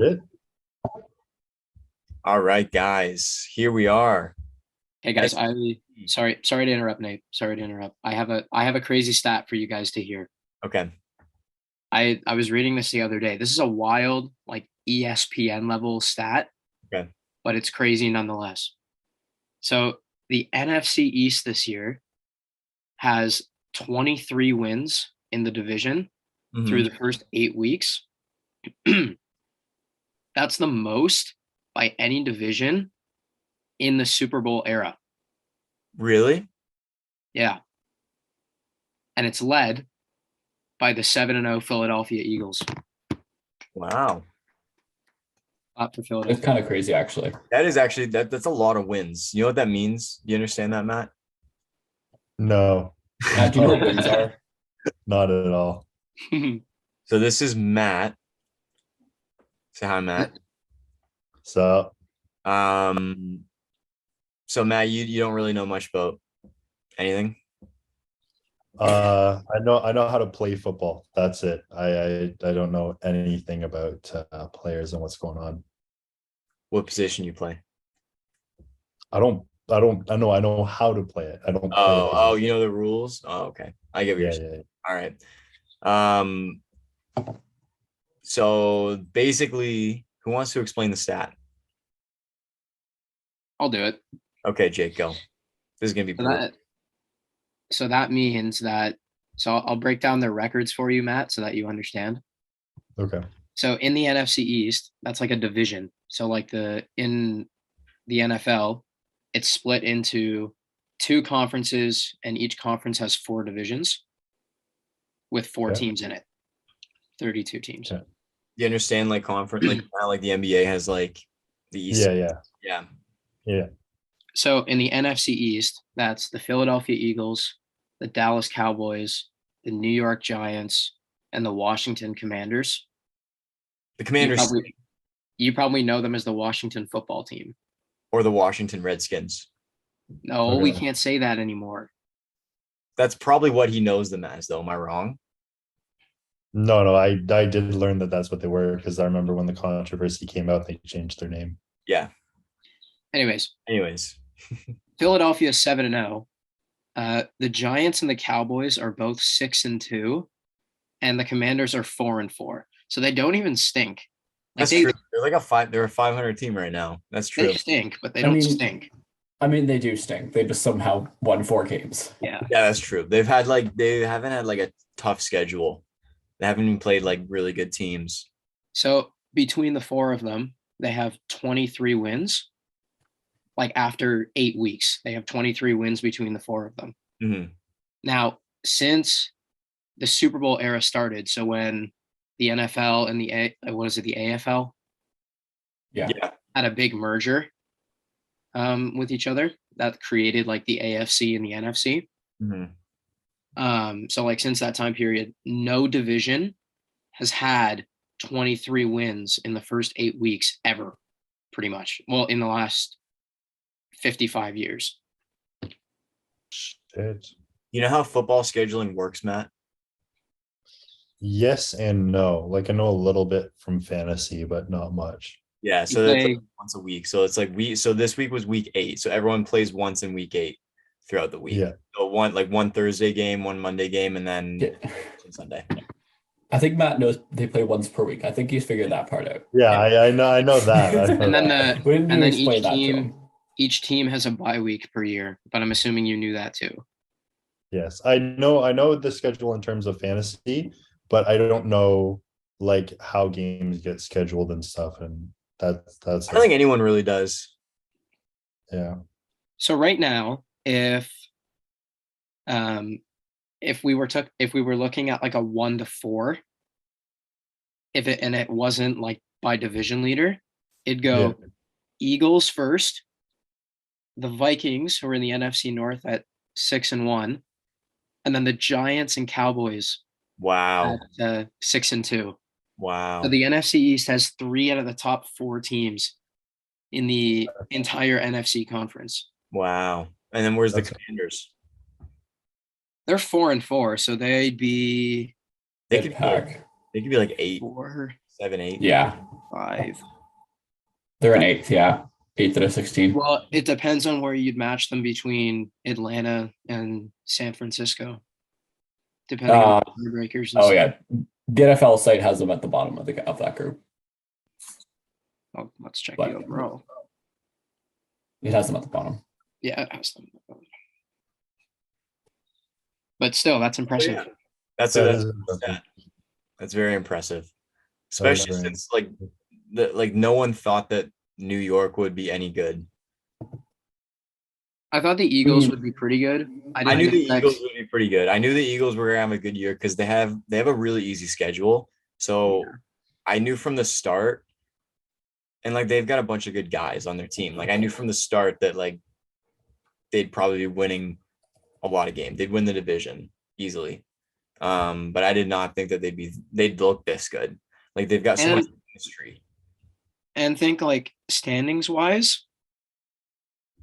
it. All right, guys, here we are. Hey guys, I SGT. sorry to interrupt, Nate. Sorry to interrupt. I have a crazy stat for you guys to hear. Okay. I was reading this the other day. This is a wild, like ESPN level stat, Okay. but it's crazy nonetheless. So the NFC East this year has 23 wins in the division through Mhm. the first 8 weeks. That's the most by any division in the Super Bowl era. Really? Yeah. And it's led by the 7-0 Philadelphia Eagles. Wow. Up for It's Philadelphia. kind of crazy, actually. That is actually that's a lot of wins. You know what that means? You understand that, Matt? No, Matt, do you know what wins are? not at all. So this is Matt. Say hi, Matt. So Um, so Matt, you don't really know much about anything? I know how to play football. That's it. I don't know anything about players and what's going on. What position you play? I know how to play it. I don't play a Oh, position. you know the rules? Oh, okay. I get what you're Yeah, saying. yeah. All right. So basically, who wants to explain the stat? I'll do it. Okay, Jake, go. This is gonna be So brutal. that means that I'll break down their records for you, Matt, so that you understand. Okay. So in the NFC East, that's like a division. So like in the NFL, it's split into two conferences, and each conference has four divisions with four Okay. teams in it. 32 teams. Okay. You understand like conference like how like the NBA has like the East. Yeah. Yeah. So in the NFC East, that's the Philadelphia Eagles, the Dallas Cowboys, the New York Giants, and the Washington Commanders. The You Commanders probably know them as the Washington football team. or the Washington Redskins. No, we Okay. can't say that anymore. That's probably what he knows them as, though. Am I wrong? No. I did learn that that's what they were because I remember when the controversy came out, they changed their name. Yeah. Anyways, Philadelphia is 7-0. The Giants and the Cowboys are both 6-2, and the Commanders are 4-4. So they don't even stink. Like That's true. They're a 500 team right now. That's They true. stink, but they don't stink. I mean, they do stink. They just somehow won 4 games. Yeah. Yeah, that's true. They haven't had like a tough schedule. They haven't even played like really good teams. So between the four of them, they have 23 wins. Like after 8 weeks, they have 23 wins between the four of them. Mhm. Now, since the Super Bowl era started, so when the NFL and the AFL Yeah. had a big merger with each other that created like the AFC and the NFC. Mhm. So like since that time period, no division has had 23 wins in the first 8 weeks ever, pretty much. Well, in the last 55 years. Shit. You know how football scheduling works, Matt? Yes and no. Like I know a little bit from fantasy, but not much. Yeah, so that's like once a week. So it's like so this week was week 8. So everyone plays once in week 8 throughout the week. Yeah. So one Thursday game, one Monday game, and then Yeah. Sunday. I think Matt knows they play once per week. I think he's figured that part out. Yeah, I know that. And then When do you explain each that to team him? each team has a bye week per year, but I'm assuming you knew that too. Yes, I know the schedule in terms of fantasy, but I don't know like how games get scheduled and stuff, and that's I don't think anyone really does. yeah. So right now, if we were looking at like a 1 to 4, it wasn't like by division leader, it'd go Eagles first, the Vikings, who are in the NFC North at 6-1, and then the Giants and Cowboys Wow. at 6-2. Wow. So the NFC East has 3 out of the top 4 teams in the entire NFC conference. Wow. And then where's the That's- Commanders? They're 4-4, so they'd be They Good could be like, pack. they could be like 8, 4. 7, 8. Yeah. 5. They're in 8th, yeah. 8th out of 16. Well, it depends on where you'd match them between Atlanta and San Francisco, depending on the breakers. Oh yeah, the NFL site has them at the bottom of that group. Oh, let's check But- the overall. It has them at the bottom. Yeah, it has them. But still, that's impressive. Yeah. That's That it. is impressive. That's very impressive, That is especially very since like no one thought that New York would be any good. I thought the Eagles would be pretty good. I knew the expect- Eagles would be pretty good. I knew the Eagles were gonna have a good year because they have a really easy schedule. So I knew from the start, and like they've got a bunch of good guys on their team. Like I knew from the start that like they'd probably be winning a lot of games. They'd win the division easily. But I did not think that they'd look this good. Like they've got so much history. And think like standings wise,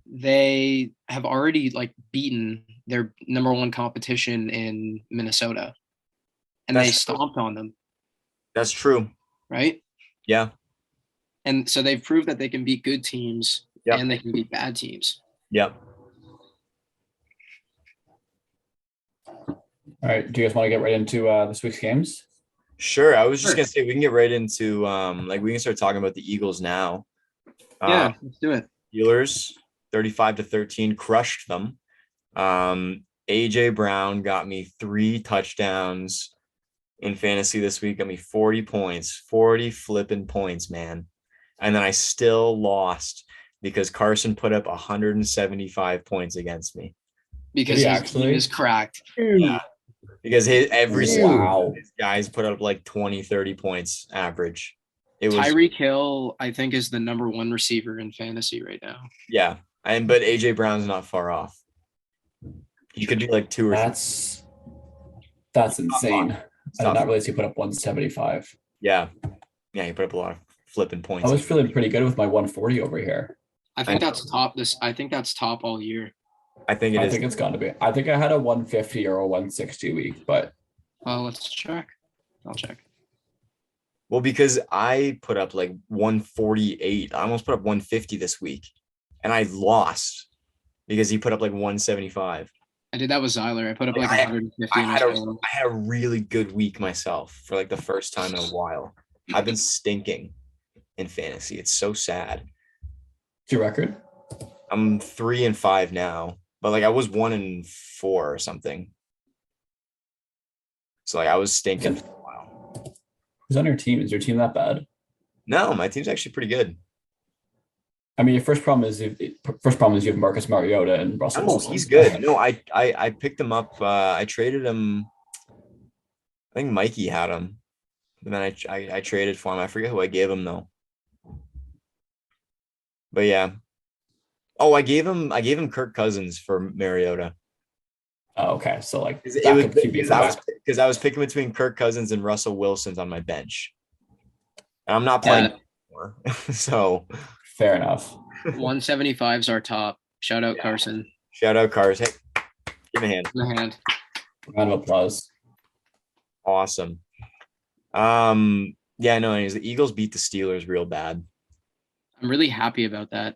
they have already like beaten their number one competition in Minnesota, and they That's true. stomped on them, That's true. right? Yeah. And so they've proved that they can beat good teams Yep. and they can beat bad teams. Yep. All right, do you guys want to get right into this week's games? Sure. I was just Sure. gonna say we can get right into like we can start talking about the Eagles now. Yeah, let's do it. Steelers 35-13 crushed them. AJ Brown got me 3 touchdowns in fantasy this week, got me 40 points, 40 flipping points, man. And then I still lost because Carson put up 175 points against me. Because Did he his actually? team is cracked. Yeah. Because every single Wow. one of his guys put up like 20, 30 points average. It was Tyreek Hill, I think, is the number one receiver in fantasy right now. yeah. But AJ Brown's not far off. He could be like 2 or 3. That's insane. I Stop. did not realize he put up 175. Yeah. Yeah, he put up a lot of flipping points. I was feeling pretty good with my 140 over here. I think that's top. I think that's top all year. I think it I is. think it's gone to be. I think I had a 150 or a 160 week, but Let's check. I'll check. Well, because I put up like 148. I almost put up 150 this week. And I lost because he put up like 175. I did that with Zyler. I put up like I- 150. I in had, my a, solo. I had a really good week myself for like the first time in a while. I've been stinking in fantasy. It's so sad. what's your record? I'm 3-5 now, but like I was 1-4 or something. So like I was stinking for a while. Who's on your team? Is your team that bad? No, my team's actually pretty good. I mean, your first problem is you have Marcus Mariota and Russell Oh, Wilson. he's good. No, I picked him up. I traded him. I think Mikey had him. And then I traded for him. I forget who I gave him though. But yeah. Oh, I gave him Kirk Cousins for Mariota. Oh, okay, so like It was backup QB because I was picking between Kirk Cousins and Russell Wilson's on my bench. And I'm not playing anymore. So fair enough. 175 is our top. Shout out Yeah. Carson. shout out Cars. Hey, give me a hand. In the hand. Round of applause. Awesome. Yeah, no, anyways, the Eagles beat the Steelers real bad. I'm really happy about that.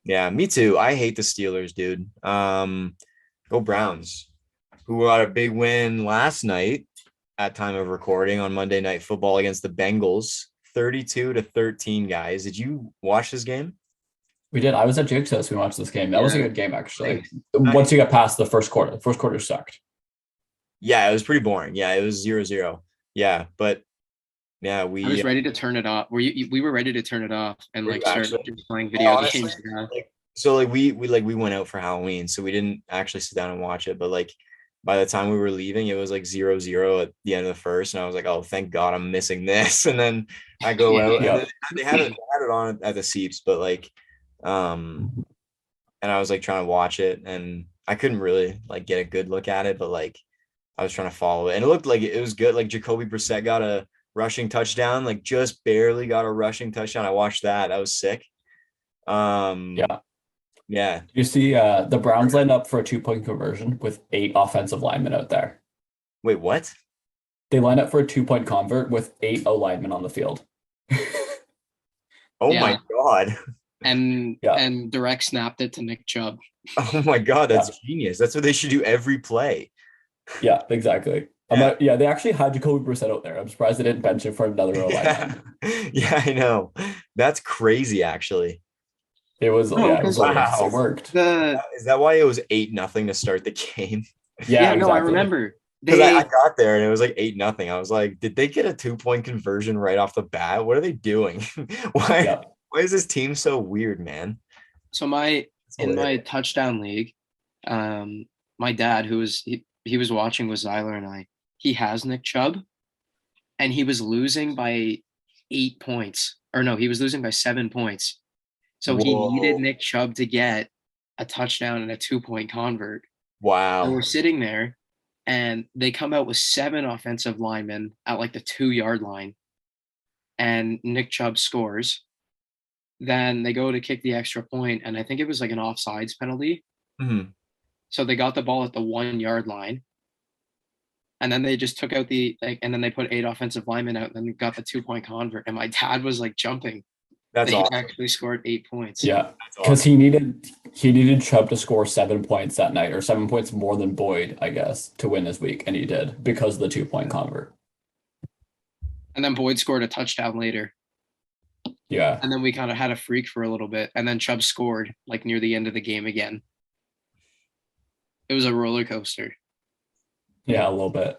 Yeah, me too. I hate the Steelers, dude. Go Browns, who got a big win last night at time of recording on Monday Night Football against the Bengals, 32-13, guys. Did you watch this game? We did. I was at Jake's house. We watched this game. That was a Yeah. good game, actually. Nice. Once you got past the first quarter, sucked. Yeah, it was pretty boring. Yeah, it was 0-0. Yeah, but yeah, I was we ready to turn it off. We were ready to turn it off and Were like you start actually? just playing video Honestly, games. Yeah. we went out for Halloween, so we didn't actually sit down and watch it. But like by the time we were leaving, it was like 0-0 at the end of the first, and I was like, oh, thank God, I'm missing this. And then I go out, Yeah. and then they had it on at the Seeps, but like, and I was like trying to watch it, and I couldn't really like get a good look at it, but like I was trying to follow it, and it looked like it was good. Like Jacoby Brissett got a rushing touchdown, like just barely got a rushing touchdown. I watched that. That was sick. Yeah. You see the Browns lined up for a 2-point conversion with 8 offensive linemen out there. Wait, what? They lined up for a 2-point convert with 8 O linemen on the field. Oh Yeah. my God. And Yeah. and direct snapped it to Nick Chubb. Oh my God, that's Yeah. genius. That's what they should do every play. Yeah, exactly. Yeah. They actually had Jacoby Brissett out there. I'm surprised they didn't bench him for another O line. Yeah. Yeah, I know. That's crazy, actually. It was No, yeah, it was because hilarious. Wow. It worked. Is that why it was 8-0 to start the game? Yeah, no, I exactly. remember. Because I They got there and it was like 8-0. I was like, did they get a 2-point conversion right off the bat? What are they doing? Why Yeah. why is this team so weird, man? so It's in my hilarious. touchdown league, my dad he was watching with Zyler and I, he has Nick Chubb and he was losing by 8 points. Or no, he was losing by 7 points. So he needed Whoa. Nick Chubb to get a touchdown and a 2-point convert. And Wow. we're sitting there and they come out with 7 offensive linemen at like the 2-yard line and Nick Chubb scores. Then they go to kick the extra point, and I think it was like an offsides penalty. Mhm. So they got the ball at the 1-yard line, and then they just took out and then they put 8 offensive linemen out, and then got the 2-point convert. And my dad was like jumping That's that he awesome. actually scored 8 points. Yeah. That's Because awesome. he needed Chubb to score 7 points that night, or 7 points more than Boyd, I guess, to win this week, and he did because of the 2-point convert. And then Boyd scored a touchdown later, Yeah. and then we kind of had a freak for a little bit, and then Chubb scored like near the end of the game again. It was a roller coaster. Yeah, a little bit.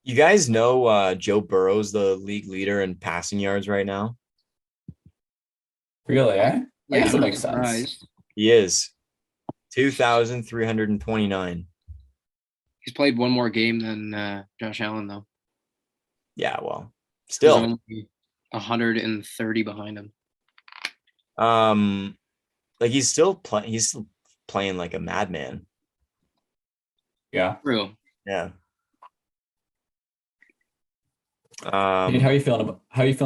You guys know Joe Burrow's the league leader in passing yards right now? Really, eh? I guess Yeah, that I'm makes sense. surprised. He is 2,329. He's played one more game than Josh Allen, though. Yeah, well, He's still. only 130 behind him. Like he's still playing like a madman. Yeah. True. Yeah. Nate, how are you feeling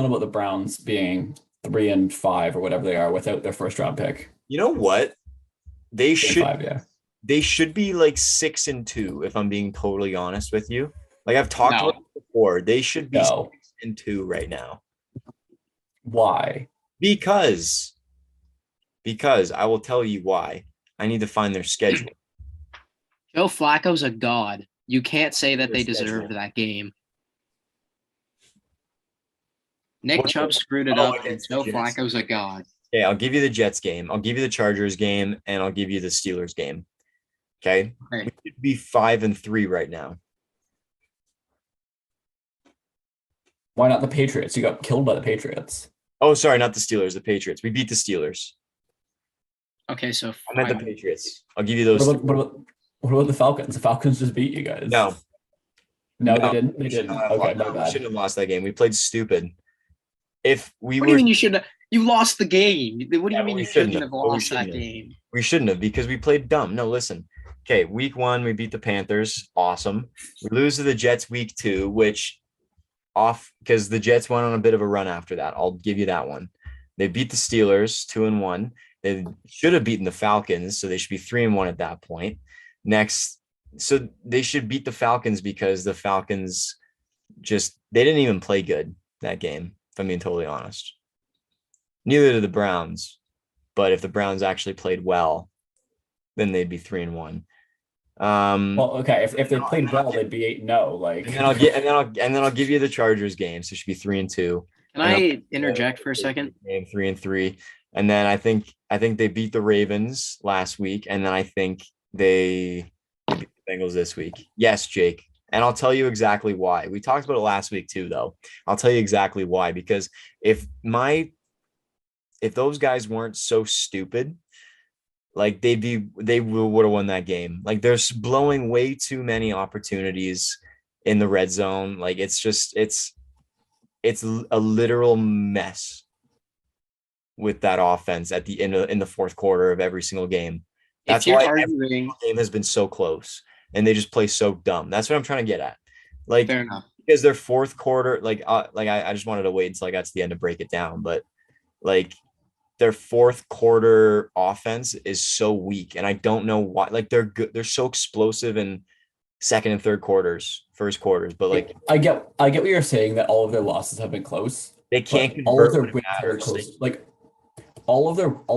about the Browns being 3-5 or whatever they are without their first round pick? You know what? They 3-5, yeah. They should be like 6-2, if I'm being totally honest with you. Like I've talked No. about it before. They should be No. 6-2 right now. Why? Because I will tell you why. I need to find their schedule. Joe Flacco's a god. You can't say that they Their schedule. deserved that game. Nick What- Chubb screwed it Oh, up, and against the Joe Jets. Flacco's a god. Okay, I'll give you the Jets game. I'll give you the Chargers game, and I'll give you the Steelers game. Okay. Okay. We should be 5-3 right now. Why not the Patriots? You got killed by the Patriots. Oh, sorry, not the Steelers, the Patriots. We beat the Steelers. Okay, so I meant the 5. Patriots. I'll give you those. What about the Falcons? The Falcons just beat you guys. No, No, No. they didn't. They didn't. Okay, my we bad. shouldn't have lost that game. We played stupid. If we What were, do you mean you should? You lost the game. What do you Yeah, mean but we you shouldn't shouldn't have have. But we lost that shouldn't have. game? we shouldn't have because we played dumb. No, listen. Okay, week 1 we beat the Panthers. Awesome. We lose to the Jets week 2, which off because the Jets went on a bit of a run after that. I'll give you that one. They beat the Steelers 2-1. They should have beaten the Falcons, so they should be 3-1 at that point. Next, so they should beat the Falcons because the Falcons they didn't even play good that game, if I'm being totally honest. Neither did the Browns, but if the Browns actually played well, then they'd be 3-1. Well, okay. If they played well, they'd be 8-0. Like, and then I'll give you the Chargers game, so it should be 3-2. Can I interject for a second? Game 3-3, and then I think they beat the Ravens last week, and then I think they beat the Bengals this week. Yes, Jake, and I'll tell you exactly why. We talked about it last week too, though. I'll tell you exactly why, because if those guys weren't so stupid, like they would have won that game. Like they're blowing way too many opportunities in the red zone. Like it's a literal mess with that offense at the end in the fourth quarter of every single game. That's If you're why every arguing, game has been so close and they just play so dumb. That's what I'm trying to get at. Like fair enough. because their fourth quarter, I just wanted to wait until I got to the end to break it down, but like their fourth quarter offense is so weak, and I don't know why. Like they're good, they're so explosive in second and third quarters, first quarters, but like I get what you're saying that all of their losses have been close. They can't But all of convert their when it wins are matters. close. Like all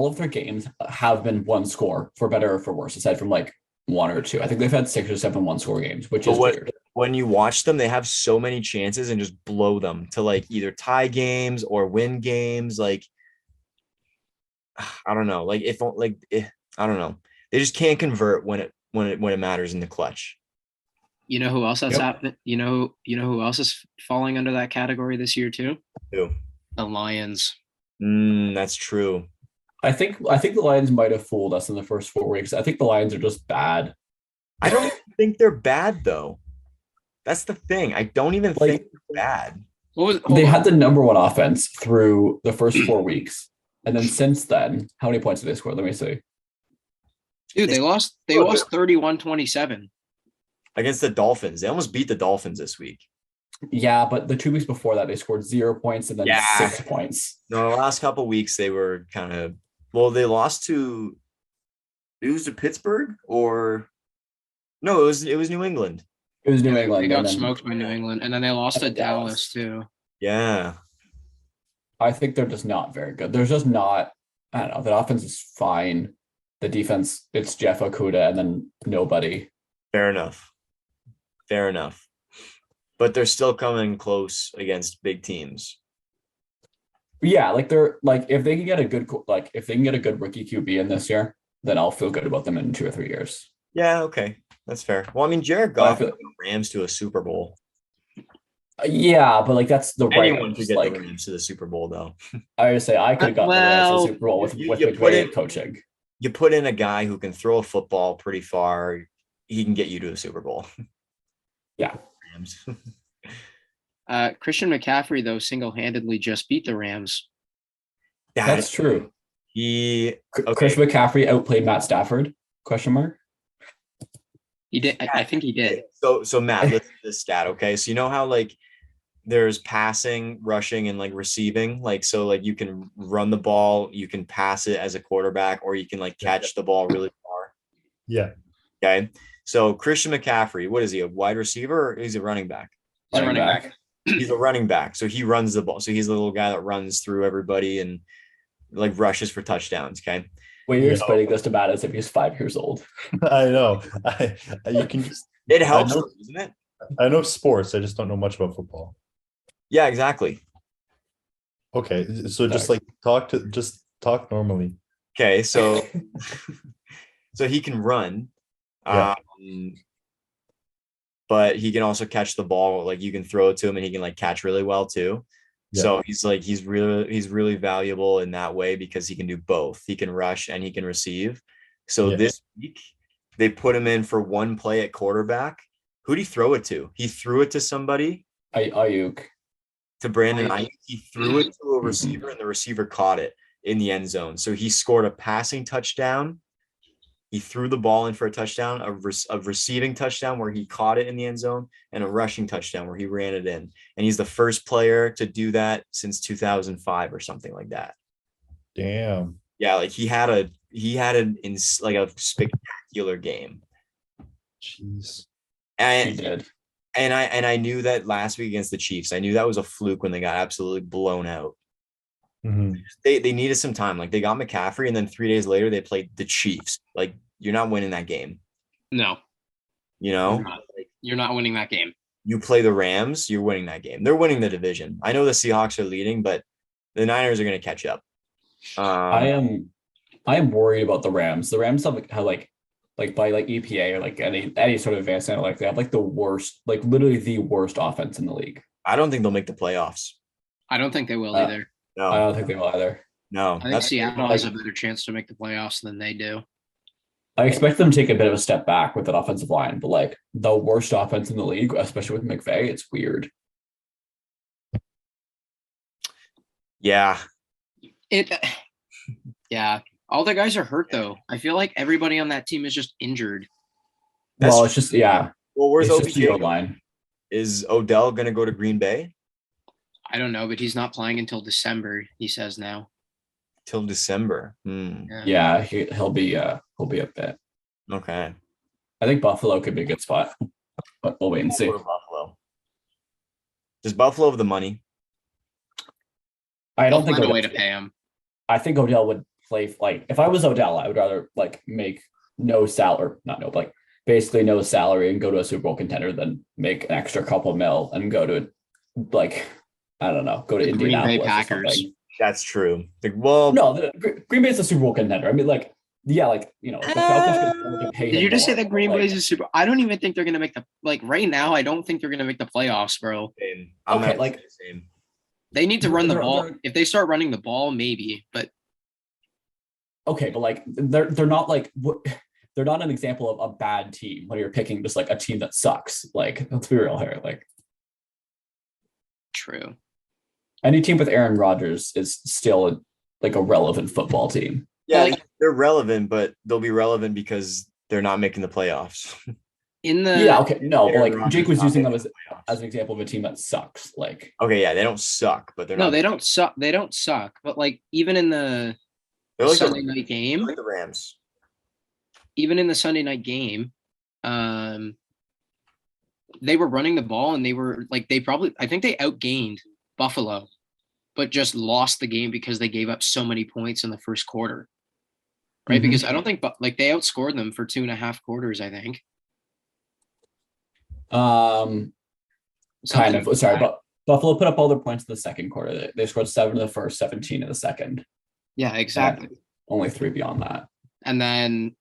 of their games have been one score for better or for worse, aside from like one or two. I think they've had 6 or 7 one-score games, which But is weird. when you watch them, they have so many chances and just blow them to like either tie games or win games. Like I don't know. I don't know. They just can't convert when it matters in the clutch. You know who else that's Yep. happening? You know who else is falling under that category this year too? Too. The Lions. That's true. I think the Lions might have fooled us in the first 4 weeks. I think the Lions are just bad. I don't even think they're bad though. That's the thing. I don't even Like- think they're bad. They had the number one offense through the first 4 weeks. And then since then, how many points did they score? Let me see. Dude, they lost 31-27. Against the Dolphins. They almost beat the Dolphins this week. Yeah, but the 2 weeks before that, they scored 0 points and then Yeah. 6 points. No, the last couple of weeks they were kind of they lost to Pittsburgh or no, it was New England. It was New They England. got And then smoked by New England, and then they lost to And Dallas. Dallas too. Yeah. I think they're just not very good. There's just not, I don't know, the offense is fine. The defense, it's Jeff Okuda and then nobody. Fair enough. Fair enough. But they're still coming close against big teams. Yeah, like they're like if they can get a good if they can get a good rookie QB in this year, then I'll feel good about them in 2 or 3 years. Yeah, okay. That's fair. Well, I mean, Jared But I Goff feel- took the Rams to a Super Bowl. Yeah, but like that's the right. Anyone could Just, get like the Rams to the Super Bowl, though. I would say I could have gotten the Rams to Well, the Super Bowl with you put McVay in- coaching. You put in a guy who can throw a football pretty far, he can get you to a Super Bowl. Yeah. Rams. Christian McCaffrey, though, single-handedly just beat the Rams. That's true. Chris McCaffrey outplayed Matt Stafford? Question mark. He did. I think he did. So Matt, listen to this stat, okay? So you know how like there's passing, rushing, and like receiving. Like so, like you can run the ball, you can pass it as a quarterback, or you can like catch the ball really far. Yeah. Okay. So Christian McCaffrey, what is he? A wide receiver or is he a running back? He's a running back. He's a running back. So he runs the ball. So he's the little guy that runs through everybody and like rushes for touchdowns. Okay. When you're Yeah. explaining this to Matt as if he's 5 years old. I know. You can just. It helps, know- doesn't it? I know sports. I just don't know much about football. Yeah, exactly. Okay, so just like talk normally. Okay. So so he can run. Yeah. But he can also catch the ball. Like you can throw it to him and he can like catch really well too. Yeah. So he's really valuable in that way because he can do both. He can rush and he can receive. So Yeah. this week they put him in for one play at quarterback. Who'd he throw it to? He threw it to somebody, Ayuk. to Brandon Ayuk. Ayuk. He threw it to a receiver and the receiver caught it in the end zone. So he scored a passing touchdown. He threw the ball in for a touchdown, a receiving touchdown where he caught it in the end zone, and a rushing touchdown where he ran it in. And he's the first player to do that since 2005 or something like that. Damn. Yeah, like he had a spectacular game. Jeez. He And did. I knew that last week against the Chiefs. I knew that was a fluke when they got absolutely blown out. Mhm. They needed some time. Like they got McCaffrey, and then 3 days later they played the Chiefs. Like you're not winning that game. No, You know, you're not. You're not winning that game. you play the Rams, you're winning that game. They're winning the division. I know the Seahawks are leading, but the Niners are going to catch up. I am worried about the Rams. The Rams have by like EPA or like any sort of advanced analytics, they have like the worst, like literally the worst offense in the league. I don't think they'll make the playoffs. I don't think they will Uh, either. No, I don't think they will either. no. I think Seattle has a better chance to make the playoffs than they do. I expect them to take a bit of a step back with that offensive line, but like the worst offense in the league, especially with McVay, it's weird. Yeah. Yeah. All the guys are hurt though. I feel like everybody on that team is just injured. Well, it's just Well, where's it's just the OBJ? O-line. Is Odell going to go to Green Bay I don't know, but he's not playing until December, he says now. till December? Yeah, he'll be a bit. Okay. I think Buffalo could be a good spot, but we'll wait and see. Go to Buffalo. Does Buffalo have the money? I don't They'll think find a way Odell, to pay him. I think Odell would play like if I was Odell, I would rather like make no salary, not no, but like basically no salary and go to a Super Bowl contender than make an extra couple mil and go to like I don't know, go to The Green Bay Indianapolis or Packers. something. That's true. Like, well, No, Green Bay's a Super Bowl contender. I mean, like, yeah, like you know, the Falcons could afford to pay Did him you just say more, that but, Green like, Bay's a super? I don't even think they're gonna make the like right now. I don't think they're gonna make the playoffs, bro. same. I'm Okay, not like- the same. They need to run the They're- ball. they're- If they start running the ball, maybe. But okay, but like they're not like they're not an example of a bad team when you're picking just like a team that sucks. Like, let's be real here. Like true. any team with Aaron Rodgers is still like a relevant football team. Yeah, Like- they're relevant, but they'll be relevant because they're not making the playoffs. In the Yeah, okay, no, but Aaron like Rodgers Jake was not using them making the playoffs. as an example of a team that sucks. Like, Okay, yeah, they don't suck, but they're no, not. they don't suck. They don't suck. But like even in the They're like Sunday the, night they're game, like the Rams. even in the Sunday night game, they were running the ball and they were like I think they outgained Buffalo, but just lost the game because they gave up so many points in the first quarter. Right? Mhm. Because I don't think like they outscored them for 2.5 quarters, I think. kind Something of. like Sorry, that. but Buffalo put up all their points in the second quarter. They scored 7 in the first, 17 in the second. Yeah, exactly. Only 3 beyond that. And then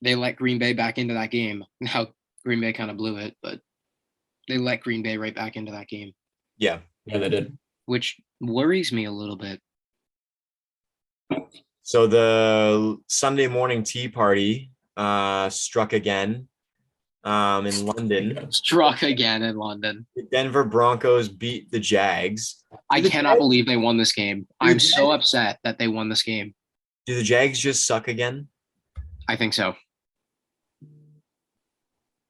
they let Green Bay back into that game. Now Green Bay kind of blew it, but they let Green Bay right back into that game, Yeah. Yeah, they did. which worries me a little bit. So the Sunday morning tea party struck again in London. Struck again in London. The Denver Broncos beat the Jags. I The cannot Jags- believe they won this game. I'm so upset that they won this game. Do the Jags just suck again? I think so.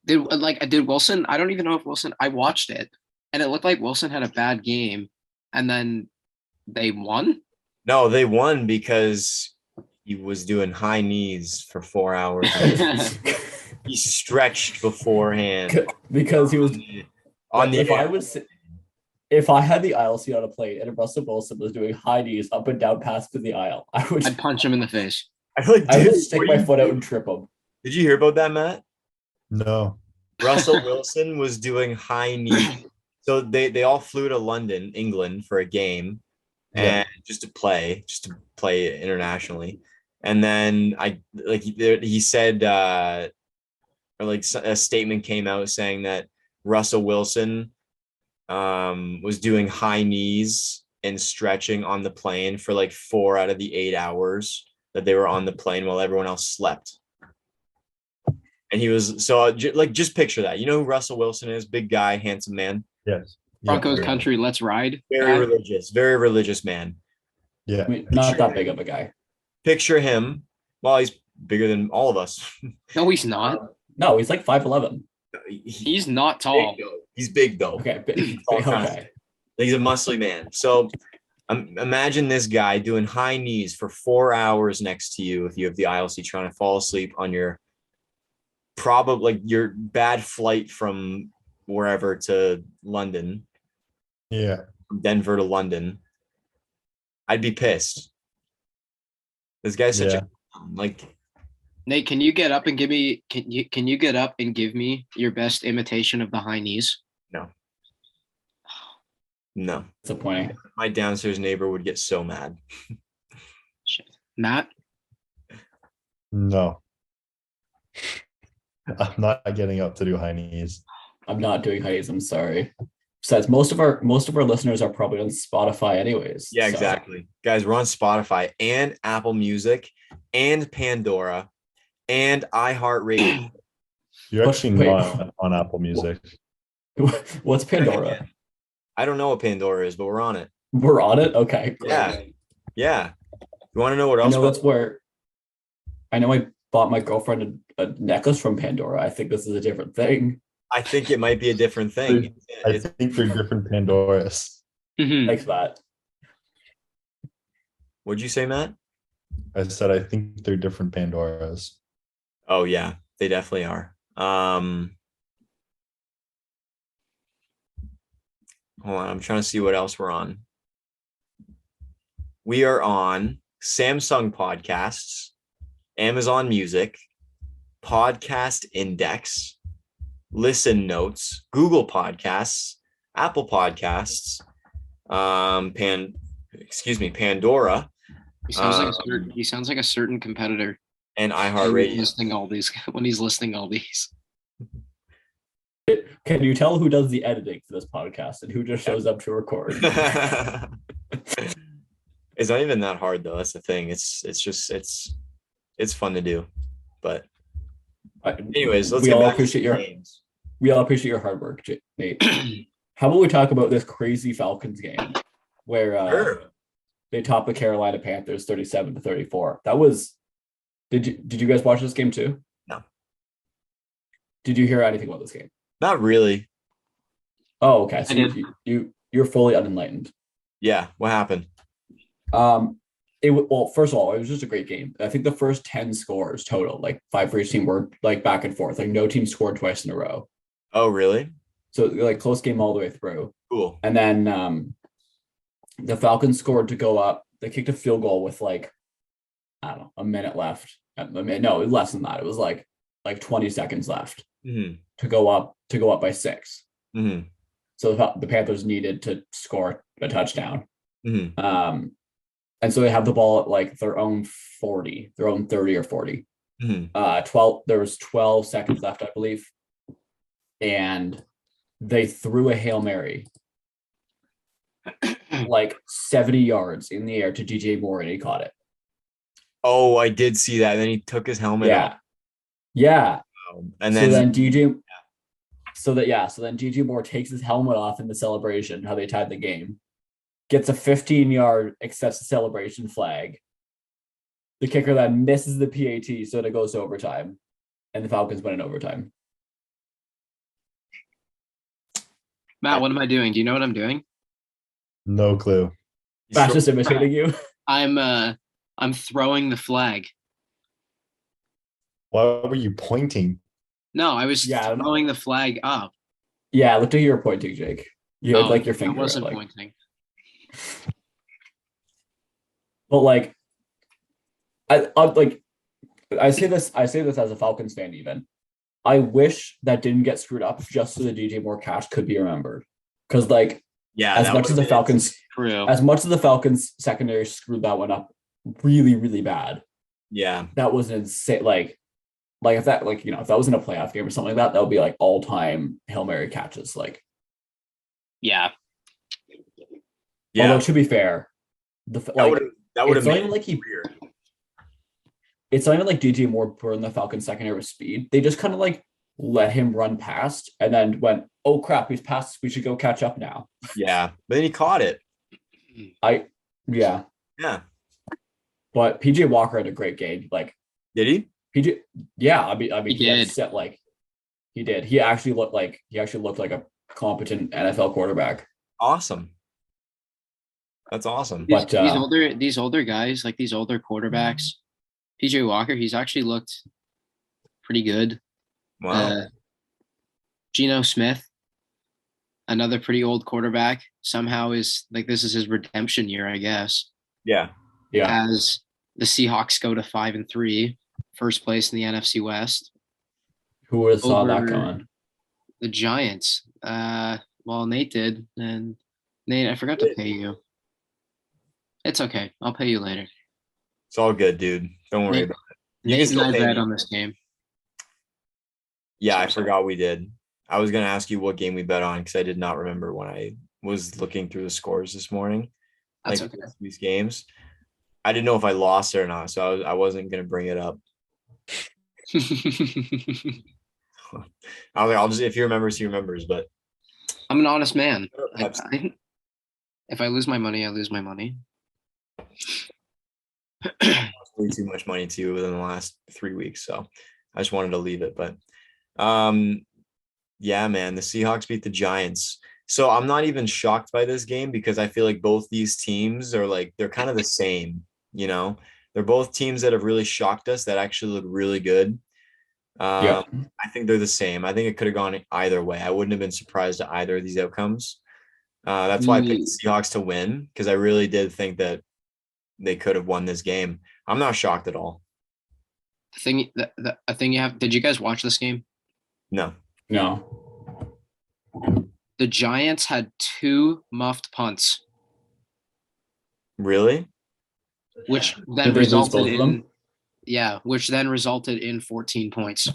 Did Wilson? I don't even know if Wilson. I watched it, and it looked like Wilson had a bad game, and then they won. No, they won because he was doing high knees for 4 hours. He stretched beforehand. Because he was On the if I had the aisle seat on a plane and Russell Wilson was doing high knees up and down past the aisle, I would I'd punch him in the face. I feel like, I would dude, stick what my do you foot out do? and trip him. Did you hear about that, Matt? No. Russell Wilson was doing high knees. So they all flew to London, England for a game and just to play internationally. And then he said or like a statement came out saying that Russell Wilson was doing high knees and stretching on the plane for like 4 out of the 8 hours that they were on the plane while everyone else slept. And he was just picture that. You know who Russell Wilson is? Big guy, handsome man. Yes. Broncos Yeah. country, let's ride. Very religious man. Yeah. I mean, not that big of a guy. Picture him. Well, he's bigger than all of us. No, he's not. No, he's like 5'11". He's not tall. He's big though. Okay, Okay. He's a muscly man. So imagine this guy doing high knees for 4 hours next to you if you have the aisle seat trying to fall asleep on your your bad flight from wherever to London, Yeah. from Denver to London. I'd be pissed. This guy's such a Nate, can you get up and give me? Can you get up and give me your best imitation of the high knees? no. Disappointing. My downstairs neighbor would get so mad. Shit. Matt, No. I'm not getting up to do high knees. I'm not doing high knees. I'm sorry. Besides, most of our listeners are probably on Spotify anyways. Yeah, so- exactly. Guys, we're on Spotify and Apple Music and Pandora and iHeartRadio. You're What- actually wait. not on Apple Music. What's Pandora? I don't know what Pandora is, but we're on it. We're on it. Okay. Yeah. Yeah. You want to know what I else? know that's where. I know I bought my girlfriend a necklace from Pandora. I think this is a different thing. I think it might be a different thing. I think they're different Pandoras. Thanks, Matt. What'd you say, Matt? I said I think they're different Pandoras. Oh yeah, they definitely are. Hold on, I'm trying to see what else we're on. we are on Samsung Podcasts, Amazon Music, Podcast Index, Listen Notes, Google Podcasts, Apple Podcasts, Pandora, He sounds like a certain competitor. and when he's iHeartRadio. listing all these. When he's listing all these. Can you tell who does the editing for this podcast and who just shows up to record? It's not even that hard though. That's the thing. It's fun to do. But anyways, let's we get all back appreciate to your games. we all appreciate your hard work, Nate. How about we talk about this crazy Falcons game where Sure. they topped the Carolina Panthers 37-34. That was did you guys watch this game too? No. Did you hear anything about this game? Not really. Oh, okay. So I did. you're fully unenlightened. Yeah. What happened? Well, first of all, it was just a great game. I think the first 10 scores total, like 5 for each team, were like back and forth. Like no team scored twice in a row. Oh, really? So like close game all the way through. Cool. And then the Falcons scored to go up. They kicked a field goal with like, I don't know, a minute left. No, less than that. It was like 20 seconds left Mm-hmm. to go up by 6. Mm-hmm. So the Panthers needed to score a touchdown. Mm-hmm. And so they have the ball at like their own 30 or 40. Mm-hmm. There was 12 seconds left, I believe. And they threw a Hail Mary like 70 yards in the air to DJ Moore and he caught it. Oh, I did see that. And then he took his helmet off. Yeah. And So then then DJ Moore takes his helmet off in the celebration, how they tied the game, gets a 15-yard, accepts the celebration flag. The kicker then misses the PAT, so it goes to overtime, and the Falcons win in overtime. Matt, what am I doing? Do you know what I'm doing? No clue. Matt's just imitating you. I'm throwing the flag. Why were you pointing? No, I was throwing the flag up. Yeah, look at your pointing, Jake. You had like your I finger. wasn't like, pointing. but like, I say this as a Falcons fan. Even I wish that didn't get screwed up just so the DJ Moore catch could be remembered. Because like, as much as the Falcons secondary screwed that one up really, really bad. Yeah, that was insane. Like if that if that was in a playoff game or something like that would be like all time Hail Mary catches. Like, yeah. Although to be fair, that would have made like it's not even like DJ Moore burned the Falcons secondary with speed. They just kind of like let him run past and then went, oh crap, he's passed. We should go catch up now. Yeah, but then he caught it. Yeah. But PJ Walker had a great game. Like, did he? I mean, he did. He did. He actually looked like a competent NFL quarterback. Awesome. That's awesome. But these older guys, like these older quarterbacks, PJ Walker, he's actually looked pretty good. Wow. Geno Smith, another pretty old quarterback, somehow is like this is his redemption year, I guess. Yeah. As the Seahawks go to 5-3, first place in the NFC West. Who would have saw that coming? The Giants. Well, Nate did, and Nate, I forgot to pay you. It's okay. I'll pay you later. It's all good, dude. Don't worry about it. Nate and I bet on this game. Yeah, I forgot we did. I was going to ask you what game we bet on because I did not remember when I was looking through the scores this morning. That's like okay. These games. I didn't know if I lost it or not, so I wasn't going to bring it up. I was like, I'll just, if he remembers, he remembers, but I'm an honest man. If I lose my money, I lose my money. Way too much money too within the last 3 weeks, so I just wanted to leave it. But yeah, man, the Seahawks beat the Giants. So I'm not even shocked by this game because I feel like both these teams are like, they're kind of the same, you know? They're both teams that have really shocked us that actually look really good. I think they're the same. I think it could have gone either way. I wouldn't have been surprised at either of these outcomes. That's why I picked the Seahawks to win, because I really did think that they could have won this game. I'm not shocked at all. A thing you have. Did you guys watch this game? No. No. The Giants had 2 muffed punts, Really? which Did then they lose resulted both of them? which then resulted in 14 points.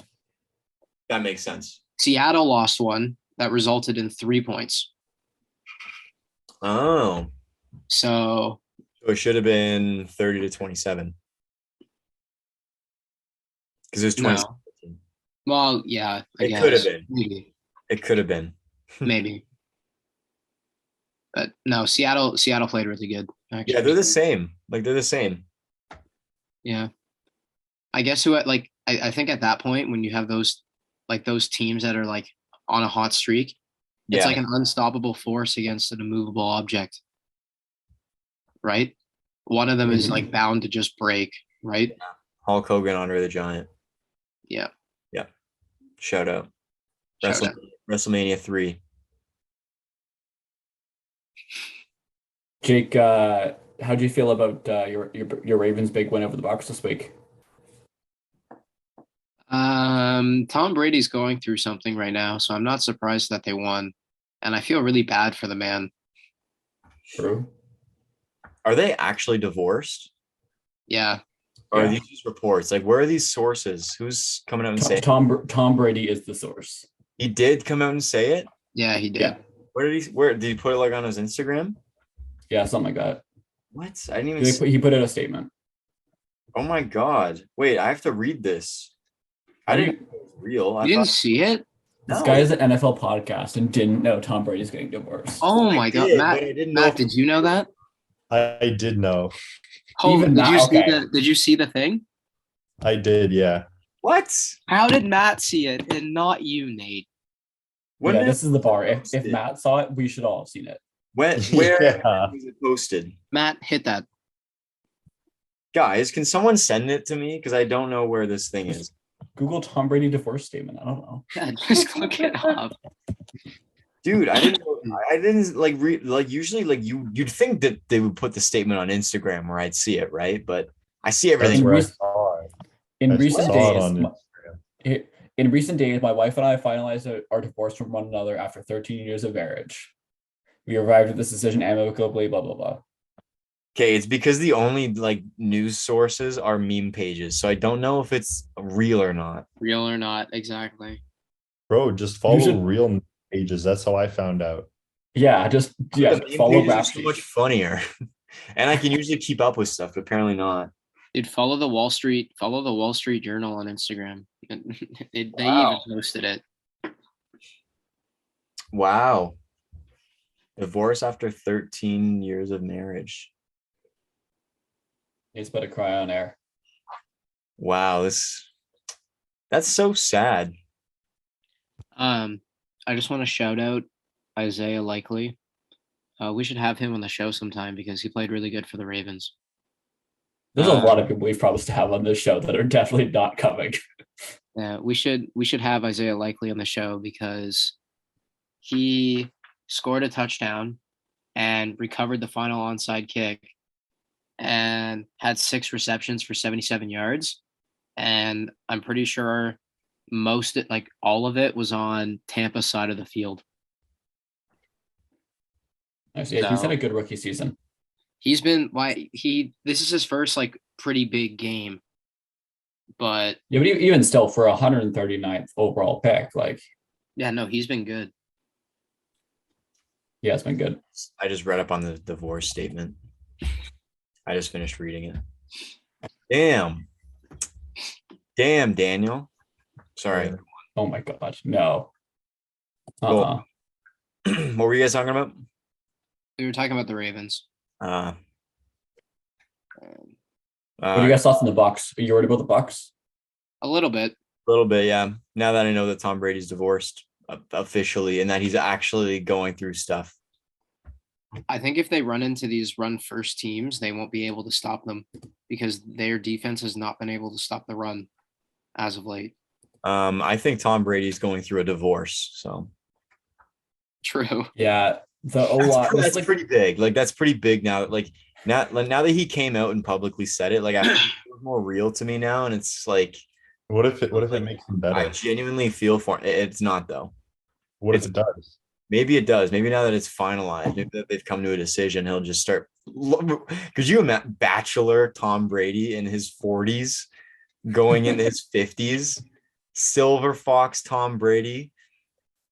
That makes sense. Seattle lost one that resulted in 3 points. Oh. So So it should have been 30-27. Because it was 20. no. Well, yeah, I It guess. could have been. Maybe. It could have been. Maybe. But no, Seattle played really good. Actually. Yeah, they're the same. Like they're the same. Yeah. I guess I think at that point when you have those teams that are like on a hot streak, it's Yeah. like an unstoppable force against an immovable object. Right? One of them is like bound to just break, right? Hulk Hogan, Andre the Giant. Yeah. Yeah. Shout out. Shout out. WrestleMania 3. Jake, how do you feel about your Ravens' big win over the Bucs this week? Tom Brady's going through something right now, so I'm not surprised that they won. And I feel really bad for the man. True. Are they actually divorced? Yeah. Or are Yeah. these just reports? Like, where are these sources? Who's coming out and saying Tom Brady is the source. he did come out and say it? Yeah, he did. Yeah. Where did he put it, like on his Instagram? Yeah, something like that. What? I didn't even see. He put out a statement. Oh my god. Wait, I have to read this. I didn't know it was real. You didn't see it? This No. guy is an NFL podcast and didn't know Tom Brady's getting divorced. Oh I my God, did, Matt! but I didn't know Matt, if- did you know that? I did know. Oh, Even did you Matt, see okay. Did you see the thing? I did, yeah. What? How did Matt see it and not you, Nate? When Yeah, did this is the bar. If posted? Matt saw it, we should all have seen it. where Yeah. was it posted? Matt, hit that. Guys, can someone send it to me? Because I don't know where this thing is. Google Tom Brady divorce statement. I don't know. Yeah, just look it up. Dude, I didn't like read, like usually like you'd think that they would put the statement on Instagram where I'd see it, right? But I see That's everything. where I saw it. In I recent saw it days, on in recent days, my wife and I finalized our divorce from one another after 13 years of marriage. We arrived at this decision amicably, blah, blah, blah. Okay, it's because the only like news sources are meme pages, so I don't know if it's real or not. Real or not, exactly. Bro, just follow should- real pages. That's how I found out. Yeah, just yeah, The meme follow pages are rap so sheets. much funnier, and I can usually keep up with stuff, but apparently not. Dude, follow the Wall Street Journal on Instagram. They Wow. even posted it. Wow. Divorce after 13 years of marriage. He's about to cry on air. Wow, that's so sad. I just want to shout out Isaiah Likely. We should have him on the show sometime because he played really good for the Ravens. There's a lot of people we've promised to have on this show that are definitely not coming. Yeah, we should have Isaiah Likely on the show because he scored a touchdown and recovered the final onside kick and had 6 receptions for 77 yards. And I'm pretty sure all of it was on Tampa's side of the field. Actually, yeah, he's had a good rookie season. He's been this is his first like pretty big game. But Yeah, but even still, for 139th overall pick, like, yeah, no, he's been good. yeah, it's been good. I just read up on the divorce statement. I just finished reading it. Damn, Daniel. Sorry. Oh my god, no. Well, what were you guys talking about? We were talking about the Ravens. What do you guys thoughts on the Bucks? Are you worried about the Bucks? A little bit. A little bit, yeah. Now that I know that Tom Brady's divorced officially and that he's actually going through stuff. I think if they run into these run first teams, they won't be able to stop them because their defense has not been able to stop the run as of late. I think Tom Brady's going through a divorce, so True. Yeah, the O-line. that's pretty big. Like that's pretty big now. Like Now that he came out and publicly said it, like I feel it's more real to me now, and it's like What if it makes him I better? genuinely feel for it. It's not though. What if it does? Maybe it does. Maybe now that it's finalized, maybe that they've come to a decision, he'll just start. Could you imagine Bachelor Tom Brady in his 40s going into his 50s? Silver Fox Tom Brady,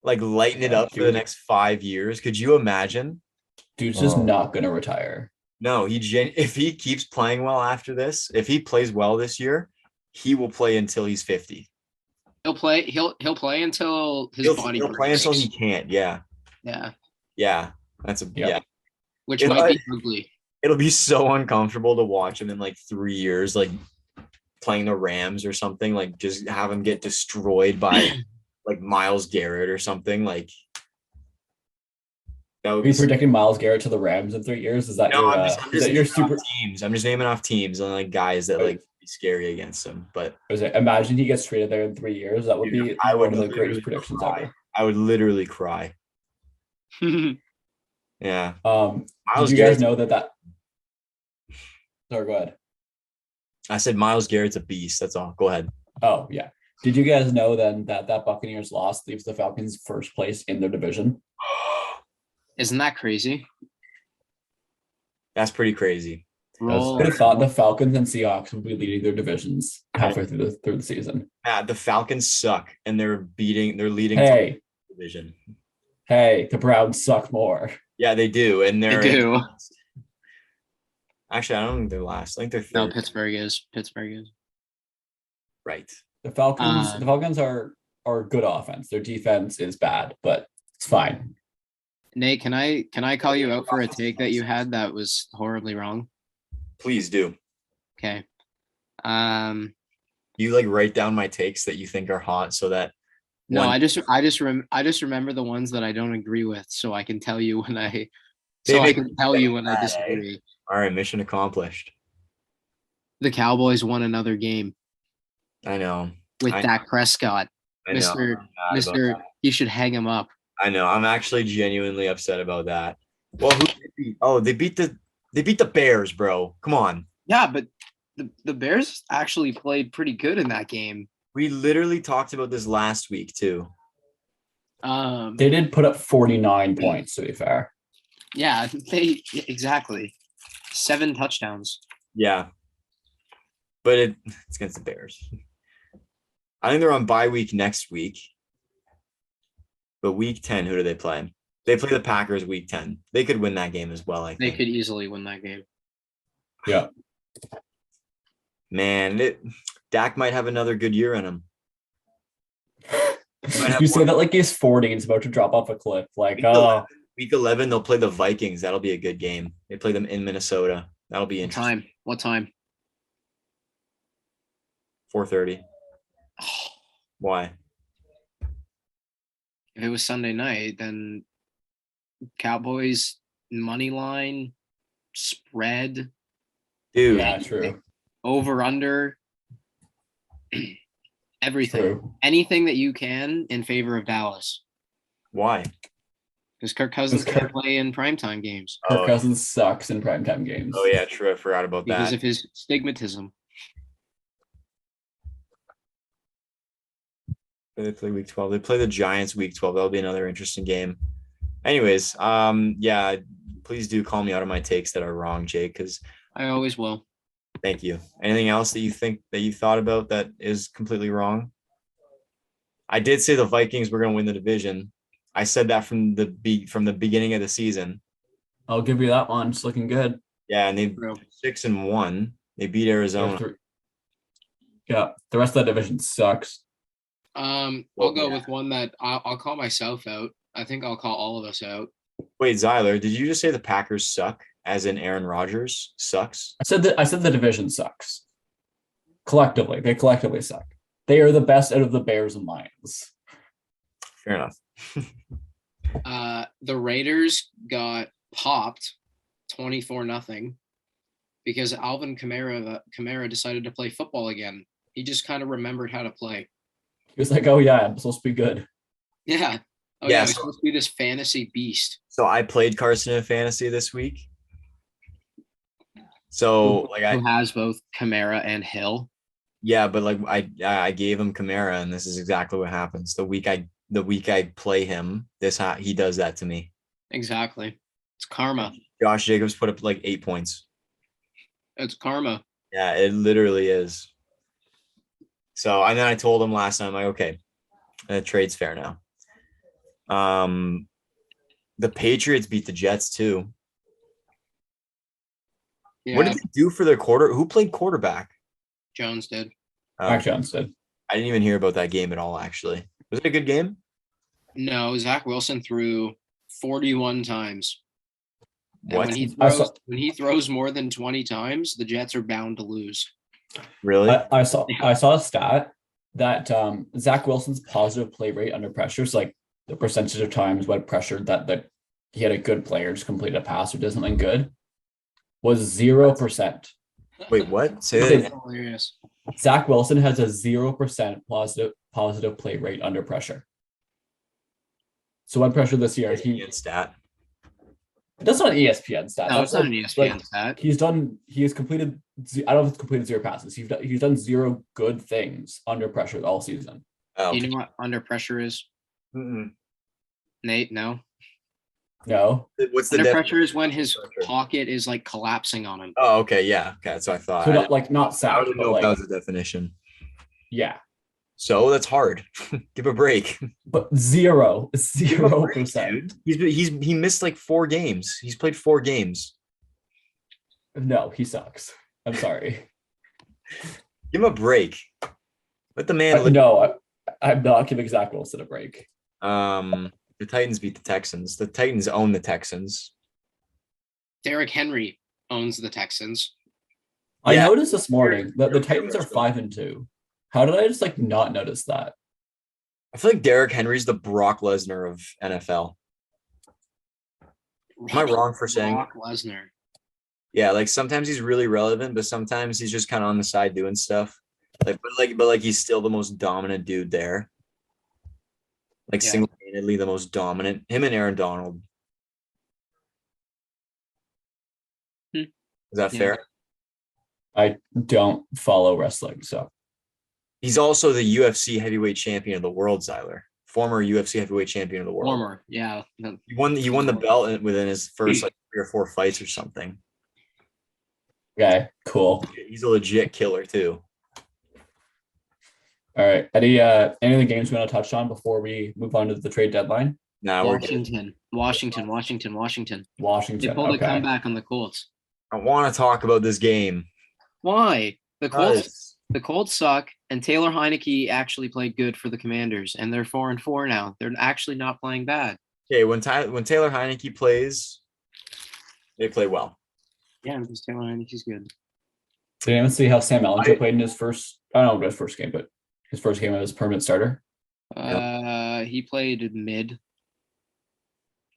like lighting it up for the next 5 years. Could you imagine? Dude's just not gonna retire. No, if he keeps playing well after this, if he plays well this year, he will play until he's 50. He'll play. He'll play until his body. He'll play until he can't. Yeah. Yeah. Yeah. Yeah. Which might be ugly. It'll be so uncomfortable to watch him in like 3 years, like playing the Rams or something. Like just have him get destroyed by like Myles Garrett or something. Like that would be predicting Myles Garrett to the Rams in 3 years. Is that your super teams? I'm just naming off teams and like guys that like be scary against him. But imagine he gets traded there in 3 years. That would be one of the greatest predictions ever. I would literally cry. Yeah. Did you guys know that? Sorry, go ahead. I said Myles Garrett's a beast. That's all. Go ahead. Oh yeah. Did you guys know then that Buccaneers loss leaves the Falcons first place in their division? Isn't that crazy? That's pretty crazy. I thought the Falcons and Seahawks would be leading their divisions halfway through the season. Yeah, the Falcons suck, and they're leading. Hey, the division. Hey, the Browns suck more. Yeah, they do, and they do. Actually, I don't think they're last. I think they're third. No, Pittsburgh is. Right. The Falcons are good offense. Their defense is bad, but it's fine. Nate, can I call you out for a take that you had that was horribly wrong? Please do. Okay. You like write down my takes that you think are hot so that I just remember the ones that I don't agree with so I can tell you when I disagree. All right, mission accomplished. The Cowboys won another game. I know. With Dak Prescott. Mr. You should hang him up. I know. I'm actually genuinely upset about that. Well, who did they beat? Oh, they beat the Bears, bro. Come on. Yeah, but the Bears actually played pretty good in that game. We literally talked about this last week too. They did put up 49 points, to be fair. Yeah, exactly. 7 touchdowns. Yeah. But it's against the Bears. I think they're on bye week next week. But week 10, who do they play? They play the Packers week 10. They could win that game as well, I think. They could easily win that game. Yeah. Man, Dak might have another good year in him. You say that like he's 40 and he's about to drop off a cliff. Like, week 11, they'll play the Vikings. That'll be a good game. They play them in Minnesota. That'll be interesting. What time? 4:30. Why? If it was Sunday night, then Cowboys money line, spread. Dude. Yeah, true. Over, under. Everything. True. Anything that you can in favor of Dallas. Why? Because Kirk Cousins can't play in primetime games. Kirk Cousins sucks in primetime games. Oh, yeah, true. I forgot about that. Because of his stigmatism. They play week 12. They play the Giants week 12. That'll be another interesting game. Anyways, yeah, please do call me out on my takes that are wrong, Jake, because I always will. Thank you. Anything else that you think that you thought about that is completely wrong? I did say the Vikings were going to win the division. I said that from the beginning of the season. I'll give you that one. It's looking good. Yeah, and they 6-1. They beat Arizona. Yeah, the rest of that division sucks. I'll go with one that I'll call myself out. I think I'll call all of us out. Wait, Zyler, did you just say the Packers suck, as in Aaron Rodgers sucks? I said the division sucks. Collectively, they collectively suck. They are the best out of the Bears and Lions. Fair enough. The Raiders got popped 24-0 because Alvin Kamara decided to play football again. He just kind of remembered how to play. He was like, "Oh yeah, I'm supposed to be good." Yeah. Oh yeah, he's supposed to be this fantasy beast. So I played Carson in fantasy this week. So like Who has both Kamara and Hill? yeah, but like I gave him Kamara, and this is exactly what happens. The week I play him, he does that to me. Exactly. It's karma. Josh Jacobs put up like 8 points. It's karma. Yeah, it literally is. So and then I told him last time, like, okay, the trade's fair now. The Patriots beat the Jets too. Yeah, What did they do for their quarter? Who played quarterback? Jones did. Mac Jones did. I didn't even hear about that game at all, actually. Was it a good game? No, Zach Wilson threw 41 times. And What? when he throws more than 20 times, the Jets are bound to lose. Really? I saw a stat that Zach Wilson's positive play rate under pressure, so like the percentage of times when pressured that he had a good player just complete a pass or did something good, was 0%. Wait, what? Say that That's again. Hilarious. Zach Wilson has a 0% positive play rate under pressure. So when pressure this year, Stat. that's not an ESPN stat. No, That's it's not like- an ESPN stat. He has completed. I don't know if it's completed 0 passes. He's done 0 good things under pressure all season. Oh. You know what under pressure is? Mm-mm. Nate, no. No. What's the Under def- pressure is when his pressure? pocket is like collapsing on him. Oh, okay, yeah, okay, that's what I thought. So I not didn't, like not I sacked, didn't but know if that like was a definition. yeah. So that's hard. Give a break. But 0%. Dude. He missed like 4 games. He's played 4 games. No, he sucks. I'm sorry. Give him a break. Let the man live. No, I'm not giving Zach Wilson a break. The Titans beat the Texans. The Titans own the Texans. Derrick Henry owns the Texans. I Yeah. noticed this morning that the Very Titans are interesting. 5-2. How did I just like not notice that? I feel like Derrick Henry's the Brock Lesnar of NFL. Am I wrong for saying? Brock Lesnar. Yeah, like sometimes he's really relevant, but sometimes he's just kind of on the side doing stuff. But he's still the most dominant dude there. Like Yeah. single-handedly the most dominant. Him and Aaron Donald. Hmm. Is that Yeah. fair? I don't follow wrestling, so He's also the UFC heavyweight champion of the world, Zyler. Former UFC heavyweight champion of the world. Former, yeah. No, He won the belt within his first like 3 or 4 fights or something. okay, cool. He's a legit killer too. All right. Any of the games we want to touch on before we move on to the trade deadline? Nah, we're good. Washington. They Washington. pulled a Okay. comeback on the Colts. I want to talk about this game. Why? The Colts Because the Colts suck, and Taylor Heineke actually played good for the Commanders, and they're 4-4 now. They're actually not playing bad. okay, when Taylor Heineke plays, they play well. Yeah, because Taylor Heineke's good. Did anyone see how Sam Ellinger played in his first? I don't know his first game, but his first game as permanent starter. He played mid.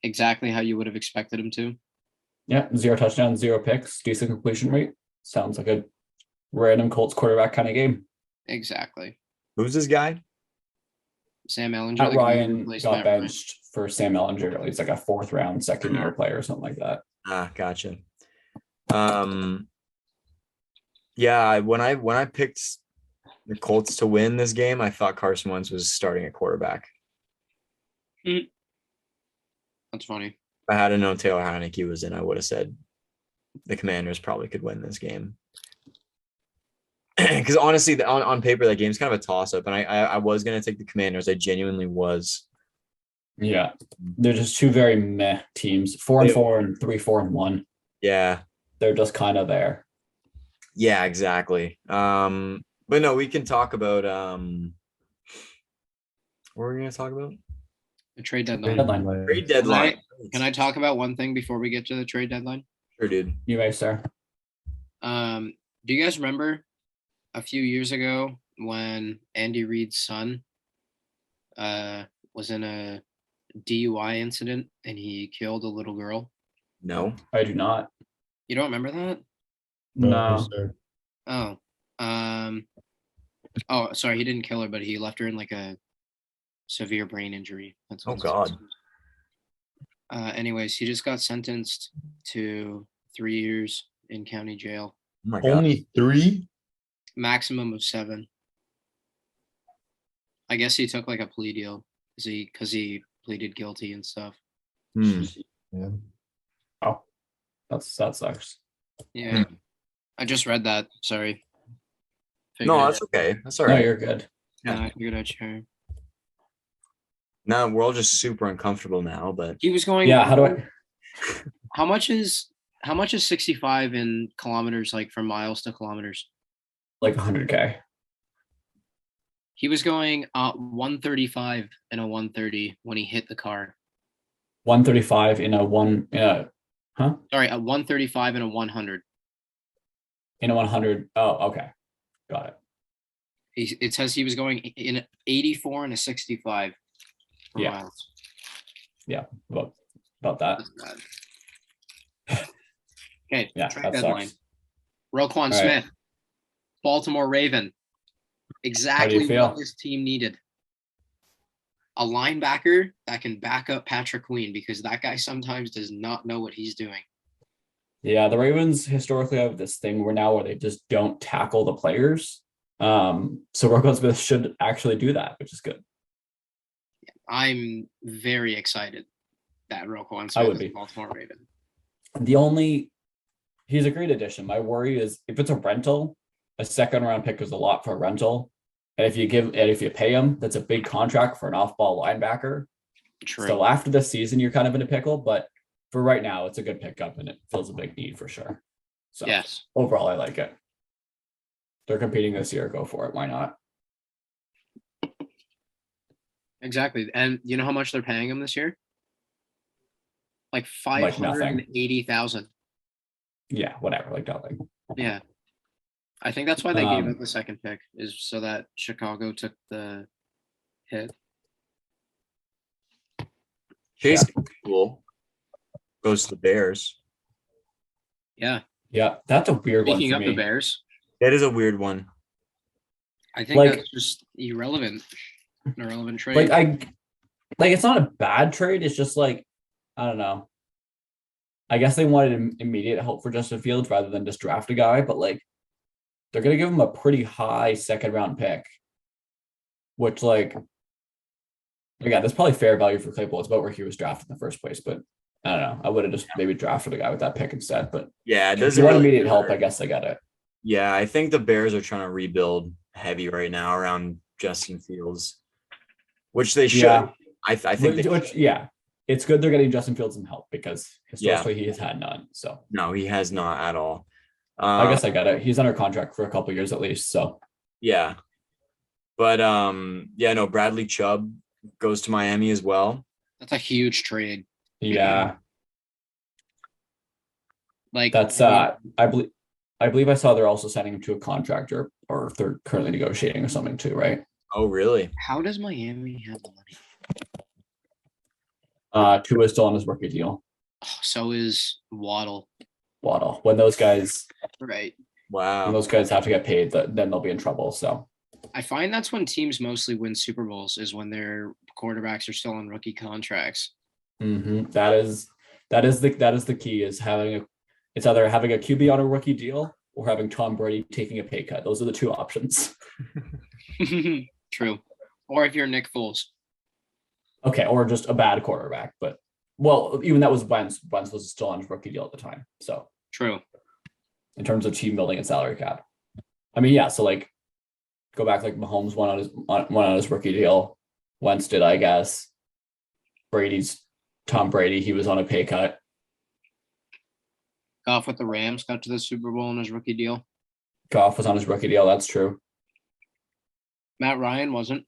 Exactly how you would have expected him to. Yeah, 0 touchdowns, 0 picks, decent completion rate. Sounds like a random Colts quarterback kind of game. Exactly. Who's this guy? Sam Ellinger. Matt the guy who Ryan replaced got Matt Ryan. benched for Sam Ellinger. He's like a 4th round, second year player or something like that. Ah, gotcha. Yeah, when I picked the Colts to win this game, I thought Carson Wentz was starting at quarterback. That's funny. If I had known Taylor Heineke was in, I would have said the Commanders probably could win this game. Because honestly, on paper, that game's kind of a toss-up, and I was gonna take the Commanders. I genuinely was. Yeah, they're just 2 very meh teams. 4-4 and 3-4-1. Yeah. They're just kind of there. Yeah, exactly. But no, we can talk about what are we gonna talk about? The trade deadline. Trade deadline. Can I talk about one thing before we get to the trade deadline? Sure, dude. You may, sir. Do you guys remember a few years ago when Andy Reid's son was in a DUI incident and he killed a little girl? No. I do not. You don't remember that? No. sir. Oh, oh, sorry, he didn't kill her, but he left her in like a severe brain injury. That's Oh, what God. Anyways, he just got sentenced to 3 years in county jail. Oh my god. Only 3? Maximum of 7. I guess he took like a plea deal because he pleaded guilty and stuff. Hmm. Yeah. Oh, that sucks. Yeah. I just read that. Sorry. No, that's okay. That's all No, right. you're good. Nah, you're good at chair. Now we're all just super uncomfortable now, but He was going. Yeah, how do I? How much is 65 in kilometers, like from miles to kilometers? Like 100K. He was going 135 and a 130 when he hit the car. 135 in a one. Huh? Sorry, a 135 and a 100. In a 100. Oh, okay. Got it. It says he was going in 84 and a 65 for Yeah. miles. Yeah. About that. That's bad. Okay. Yeah, Trade that deadline. sucks. Roquan All right. Smith, Baltimore Raven. Exactly feel? what this team needed. A linebacker that can back up Patrick Queen because that guy sometimes does not know what he's doing. Yeah, the Ravens historically have this thing where they just don't tackle the players. So Roquan Smith should actually do that, which is good. I'm very excited that Roquan I Smith would is be. a Baltimore Raven. He's a great addition. My worry is if it's a rental, a second round pick is a lot for a rental. And if you pay him, that's a big contract for an off-ball linebacker. True. So after this season, you're kind of in a pickle, but for right now, it's a good pickup and it fills a big need for sure. So Yes. overall, I like it. They're competing this year. Go for it. Why not? Exactly. And you know how much they're paying him this year? Like Like nothing. 580,000. Yeah, whatever. Like nothing. Yeah. I think that's why they gave up the second pick, is so that Chicago took the hit. Chase cool goes to the Bears. Yeah. Yeah, that's a weird Speaking one of for the me. Bears, That is a weird one. I think that's just irrelevant. An irrelevant trade. It's not a bad trade. It's just like, I don't know. I guess they wanted immediate help for Justin Fields rather than just draft a guy, but like they're gonna give him a pretty high second round pick, which again, that's probably fair value for Claypool. It's about where he was drafted in the first place, but I don't know. I would have just maybe drafted a guy with that pick instead. But Yeah, it if doesn't you want really immediate help, matter. I guess I got it. Yeah, I think the Bears are trying to rebuild heavy right now around Justin Fields, which they should. Yeah. I think they Which it's good they're getting Justin Fields some help because historically he has had none. So no, he has not at all. I guess I got it. He's under contract for a couple years at least. So Yeah. But no, Bradley Chubb goes to Miami as well. That's a huge trade. yeah, Like that's I believe I saw they're also signing him to a contract or they're currently negotiating or something too, right? Oh, really? How does Miami have the money? Tua is still on his rookie deal. Oh, so is Waddle. Waddle. When those guys Right. Wow. have to get paid, then they'll be in trouble. So I find that's when teams mostly win Super Bowls, is when their quarterbacks are still on rookie contracts. that is the key, is it's either having a QB on a rookie deal or having Tom Brady taking a pay cut. Those are the two options. True. Or if you're Nick Foles. Okay, or just a bad quarterback. But well, even that was Wentz. Wentz was still on his rookie deal at the time. So True. in terms of team building and salary cap, I mean, yeah. So go back, Mahomes went on his rookie deal. Wentz did, I guess. Tom Brady. He was on a pay cut. Goff with the Rams got to the Super Bowl on his rookie deal. Goff was on his rookie deal. That's true. Matt Ryan wasn't.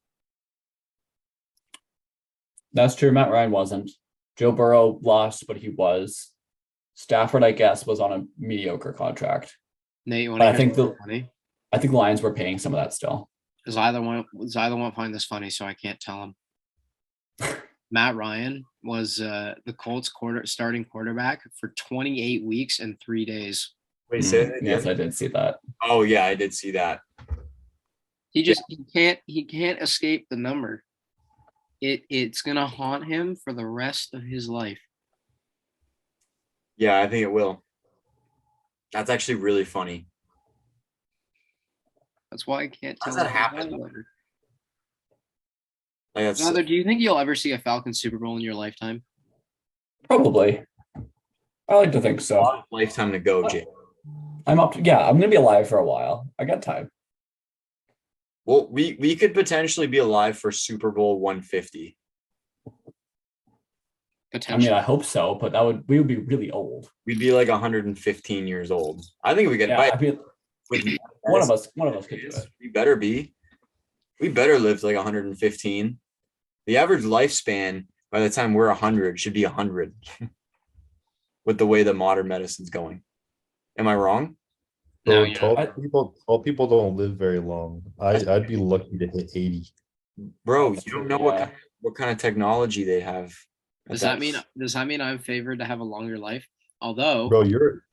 That's true. Matt Ryan wasn't. Joe Burrow lost, but he was. Stafford, I guess, was on a mediocre contract. Nate, you want But to I think funny? I think Lions were paying some of that still. Zyler won't find this funny, so I can't tell him. Matt Ryan was the Colts starting quarterback for 28 weeks and 3 days. Wait, say that Yes, again? I did see that. Oh yeah, I did see that. He can't escape the number. It's gonna haunt him for the rest of his life. Yeah, I think it will. That's actually really funny. That's why I can't How's tell. that happen? Like that's Father, do you think you'll ever see a Falcons Super Bowl in your lifetime? Probably. I like to think a so. lot of lifetime to go, Jay. I'm up to, yeah, I'm gonna be alive for a while. I got time. Well, we could potentially be alive for Super Bowl 150. I Potentially. mean, I hope so, but we would be really old. We'd be like 115 years old. I think we could. Yeah, I mean, with one of us could do it. We better be. We better live to like 115. The average lifespan by the time we're 100 should be 100 with the way that modern medicine's going. Am I wrong? No, Bro, you're tall people don't live very long. I'd be lucky to hit 80. Bro, That's you don't true, know yeah. what kind of technology they have. Does that mean I'm favored to have a longer life? Although Bro, you're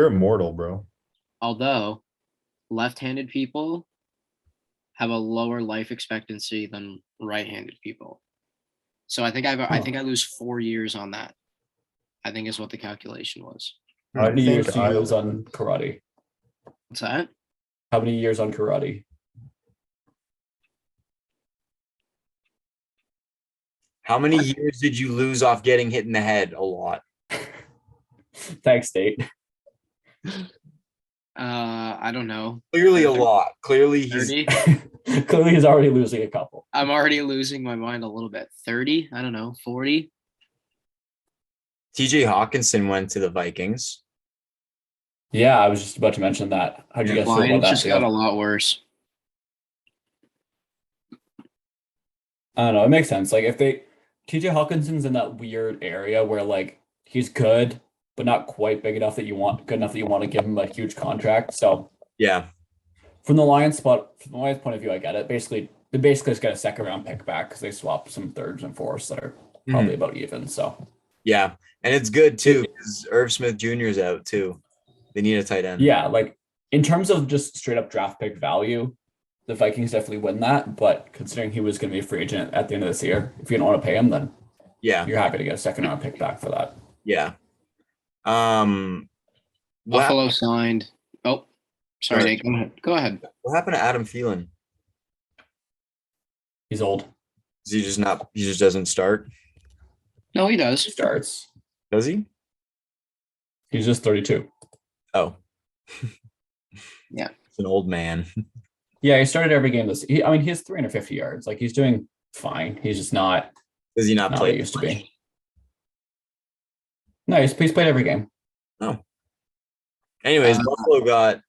immortal, bro. left-handed people have a lower life expectancy than right-handed people. So I think I lose 4 years on that. I think is what the calculation was. How many years think do you I lose on karate? What's that? How many years on karate? How many years did you lose off getting hit in the head? A lot. Thanks, Nate. I don't know. Clearly a lot. Clearly he's 30. Clearly, he's already losing a couple. I'm already losing my mind a little bit. 30. I don't know. 40. TJ Hawkinson went to the Vikings. Yeah, I was just about to mention that. How'd you guys feel about Lions that just got a deal? lot worse. I don't know. It makes sense. Like if TJ Hawkinson's in that weird area where like he's good, but not quite big enough that you want to give him a huge contract. So Yeah. from the Lions point of view, I get it. They basically just get a second round pick back because they swapped some thirds and fourths that are probably about even. So Yeah. And it's good too because Irv Smith Jr. is out too. They need a tight end. yeah, like in terms of just straight up draft pick value, the Vikings definitely win that. But considering he was going to be a free agent at the end of this year, if you don't want to pay him, then Yeah. you're happy to get a second round pick back for that. Yeah. Buffalo signed. Oh, sorry, Nate. Go ahead. What happened to Adam Thielen? He's old. Is he just doesn't start? No, he He does. starts. Does he? He's just 32. Oh. Yeah. It's an old man. Yeah, he started every game he has 350 yards. Like he's doing fine. He's just not Does he not what play? he used to be. No, he's played every game. Oh. Anyways, Buffalo got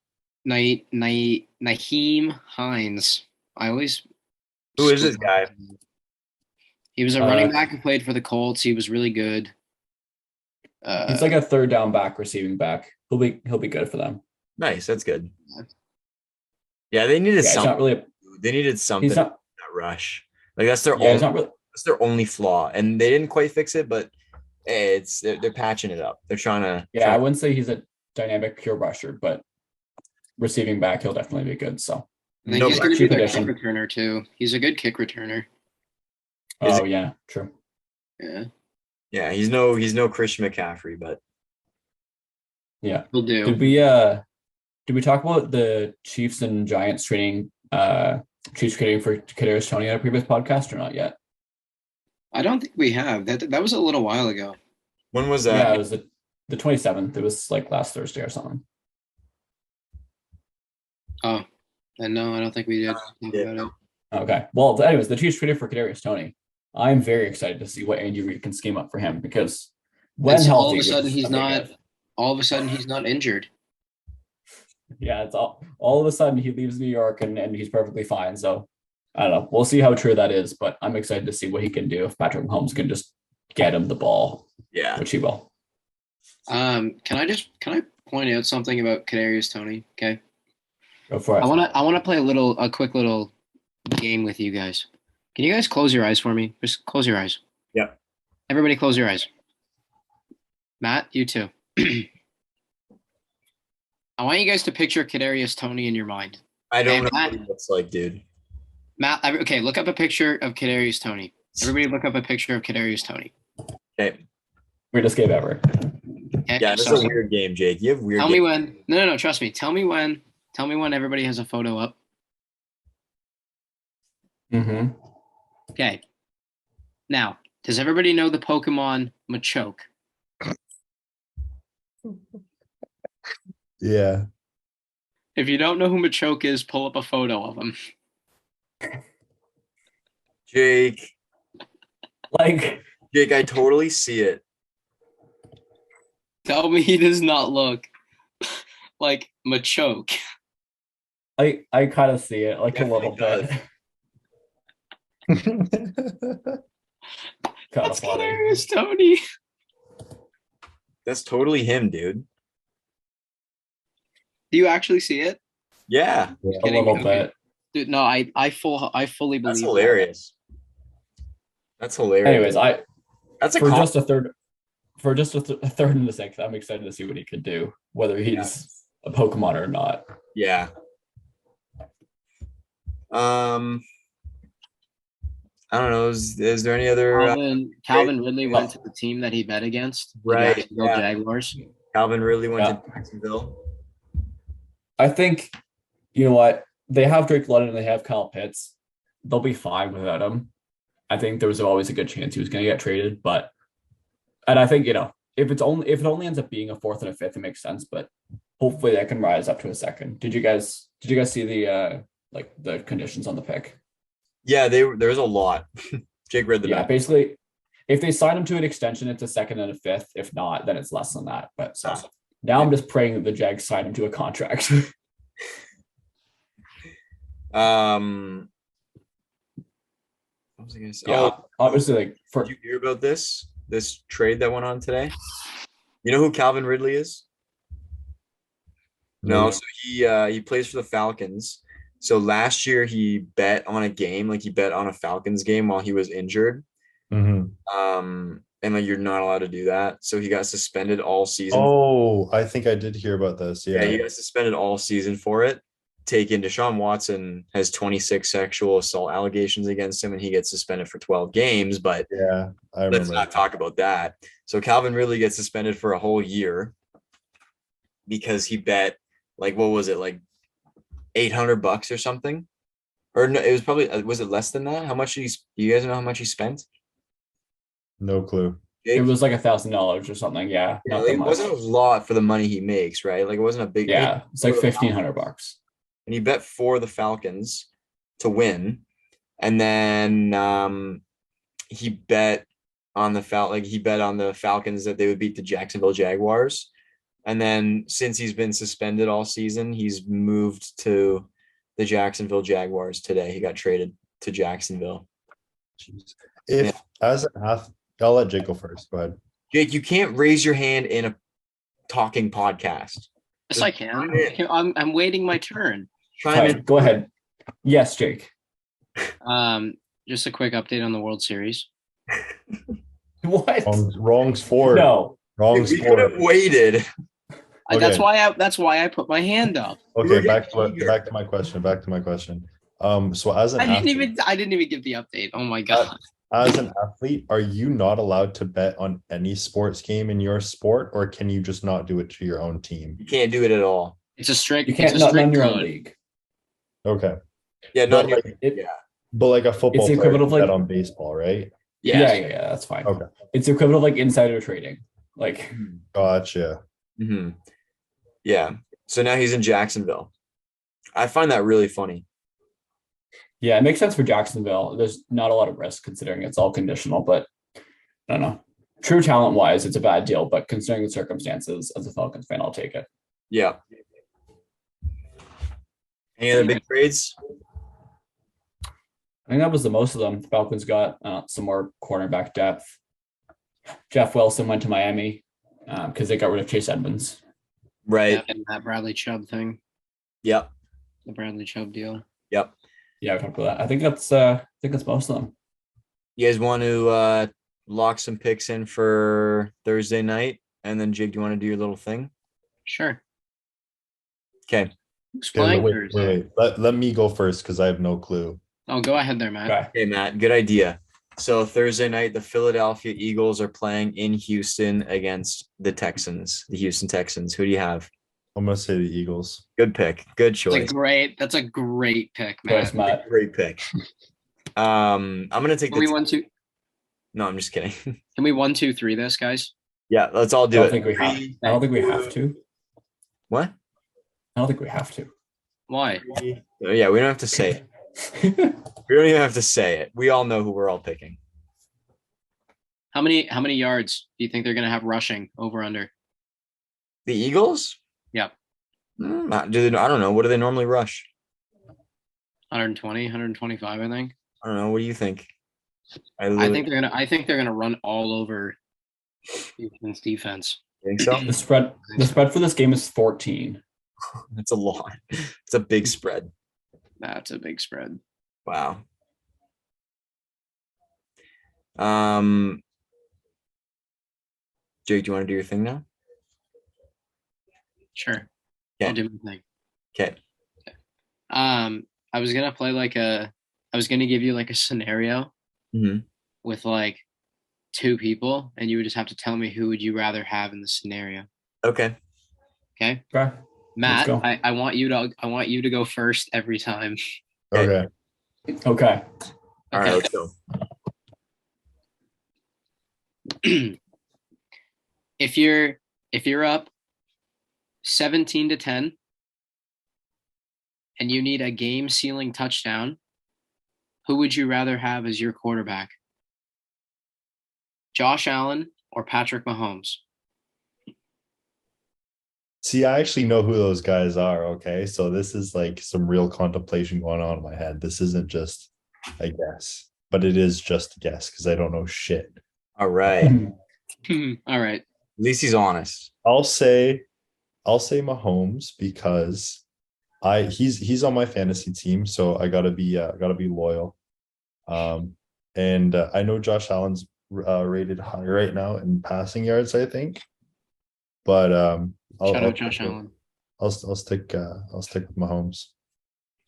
Naheem Hines. who is this guy? He was a running back who played for the Colts. He was really good. He's like a third down back, receiving back. He'll be good for them. Nice, that's good. Yeah, they needed Yeah, something. They needed something he's not that rush. Like that's their yeah, he's not really that's their only flaw, and they didn't quite fix it, but they're patching it up. They're trying to. yeah, I wouldn't say he's a dynamic pure rusher, but receiving back, he'll definitely be good. So I think No, he's going to be cheap their addition. kick returner too. He's a good kick returner. yeah, true. Yeah, Yeah, he's no Christian McCaffrey, but Yeah. he'll do. Did we talk about the Chiefs and Giants trading Chiefs trading for Kadarius Toney on a previous podcast or not yet? I don't think we have. That was a little while ago. when was Yeah, that? it was the 27th. It was like last Thursday or something. Oh, and no, I don't think we did think Yeah. about it. Okay. Well, anyways, the Chiefs traded for Kadarius Toney. I'm very excited to see what Andy Reid can scheme up for him because when And so healthy, all of a which sudden is he's a big not. if. All of a sudden he's not injured. Yeah, it's all of a sudden he leaves New York and he's perfectly fine. So I don't know. We'll see how true that is, but I'm excited to see what he can do if Patrick Mahomes can just get him the ball, Yeah. which he will. Can I point out something about Kadarius Toney? Okay. Go for it. I wanna play a quick little game with you guys. Can you guys close your eyes for me? Just close your eyes. Yep. Everybody close your eyes. Matt, you too. I want you guys to picture Kadarius Toney in your mind. I don't Hey, know Matt. what he looks like, dude. Matt, okay, look up a picture of Kadarius Toney. Everybody look up a picture of Kadarius Toney. Okay. Greatest game ever. Okay, Yeah, this so is a weird game, Jake. You have weird. tell me when. No. Trust me. Tell me when. Tell me when everybody has a photo up. Mm-hmm. Okay. Now, does everybody know the Pokemon Machoke? Yeah. If you don't know who Machoke is, pull up a photo of him. Jake, Like, I totally see it. Tell me he does not look like Machoke. I kind of see it like a little Definitely bit. does. Kind of That's funny. hilarious, Tony. That's totally him, dude. Do you actually see it? Yeah, A Kidding me? little bit. Dude, no, I fully believe that's that. hilarious. That's hilarious. Anyways, that's a for comp- just a third, a third and a sixth, I'm excited to see what he could do, whether he's a Pokemon or not. Yeah. I don't know. Is there any other Calvin Ridley went to the team that he bet against, the Right, Jacksonville yeah. Jaguars. Calvin Ridley went Yeah. to Jacksonville? I think, you know what? They have Drake London and they have Kyle Pitts. They'll be fine without him. I think there was always a good chance he was going to get traded, and I think, if it only ends up being a fourth and a fifth, it makes sense. But hopefully that can rise up to a second. Did you guys see the conditions on the pick? Yeah, there's a lot. Jake read the Yeah, back. basically, if they sign him to an extension, it's a second and a fifth. If not, then it's less than that. But so now I'm just praying that the Jags sign him to a contract. What was I gonna say? Yeah, Oh, obviously, did you hear about this trade that went on today? You know who Calvin Ridley is? No, so he plays for the Falcons. So last year he bet on a game, like he bet on a Falcons game while he was injured. Mhm. And like you're not allowed to do that. So he got suspended all season. Oh, I think I did hear about this. Yeah, Yeah. he got suspended all season for it. Deshaun Watson has 26 sexual assault allegations against him, and he gets suspended for 12 games. But Yeah, I let's remember. not talk about that. So Calvin Ridley gets suspended for a whole year because he bet, like, what was it, like $800 or something? Or no, it was probably, was it less than that? How much do you guys know how much he spent? No clue. it was like $1,000 or something. Yeah, Yeah, not like, that it much. wasn't a lot for the money he makes, right? Like it wasn't a big. Yeah, it's like $1,500. And he bet for the Falcons to win, and then he bet on the Falcons that they would beat the Jacksonville Jaguars. And then since he's been suspended all season, he's moved to the Jacksonville Jaguars today. He got traded to Jacksonville. Jeez. If as an athlete, I'll let Jake go first. Go ahead. Jake, you can't raise your hand in a talking podcast. Yes, I can. I'm waiting my turn. Fine, go ahead. Yes, Jake. Just a quick update on the World Series. What? Wrong sport. No. Wrong We could have sport. waited. Okay. That's why I put my hand up. Okay, back to my question. So as an I didn't athlete, even give the update. Oh my god. as an athlete, are you not allowed to bet on any sports game in your sport, or can you just not do it to your own team? You can't do it at all. It's a strict. You can't it's a not strict run your own code. league. Okay. Yeah, But not like, yeah. but like a football It's the player equivalent of can bet like- on baseball, right? Yeah, that's fine. Okay. It's the equivalent of like insider trading. Like, Gotcha. Mm-hmm. Yeah. So now he's in Jacksonville. I find that really funny. yeah, it makes sense for Jacksonville. There's not a lot of risk considering it's all conditional, but I don't know. True talent wise, it's a bad deal, but considering the circumstances, as a Falcons fan, I'll take it. Yeah. Any other big trades? I think that was the most of them. The Falcons got some more cornerback depth. Jeff Wilson went to Miami because they got rid of Chase Edmonds. Right. Yeah, and that Bradley Chubb thing, Yep. the Bradley Chubb deal. Yep. Yeah, we talked about that. I think that's most of them. You guys want to lock some picks in for Thursday night? And then Jake, do you want to do your little thing? Sure. Okay. Who's Okay, playing wait. Thursday? Let me go first because I have no clue. Oh, go ahead there, Matt. Okay. Okay, Matt. Good idea. So Thursday night, the Philadelphia Eagles are playing in Houston against the Texans, the Houston Texans. Who do you have? I'm gonna say the Eagles. Good pick. Good choice. That's a great pick, Choice, Matt. Matt. Great pick. I'm gonna take Can we the. 1, 2? No, I'm just kidding. Can we 1, 2, 3 this, guys? Yeah, let's all I do don't it. think we have. I don't think we have to. What? I don't think we have to. Why? Yeah, we don't have to say it. We don't even have to say it. We all know who we're all picking. How many yards do you think they're gonna have rushing over under? The Eagles? Yep. I don't know. What do they normally rush? 120, 125, I think. I don't know. What do you think? I think they're gonna run all over Houston's defense. Think so? The spread for this game is 14. That's a lot. It's a big spread. That's a big spread. Wow. Jake, do you want to do your thing now? Sure. Yeah. I'll do my thing. Okay. I was gonna give you like a scenario Mm-hmm. with like 2 people, and you would just have to tell me who would you rather have in the scenario. Okay. Okay. Okay. Matt, go. I want you to go first every time. Okay. Okay. All right, let's go. If you're up 17-10 and you need a game sealing touchdown, who would you rather have as your quarterback? Josh Allen or Patrick Mahomes? See, I actually know who those guys are. Okay, so this is like some real contemplation going on in my head. This isn't just a guess, but it is just a guess because I don't know shit. All right. All right. At least he's honest. I'll say Mahomes because he's on my fantasy team, so I gotta be loyal. And I know Josh Allen's rated high right now in passing yards, I think. But Shout out Josh Allen. I'll stick with Mahomes.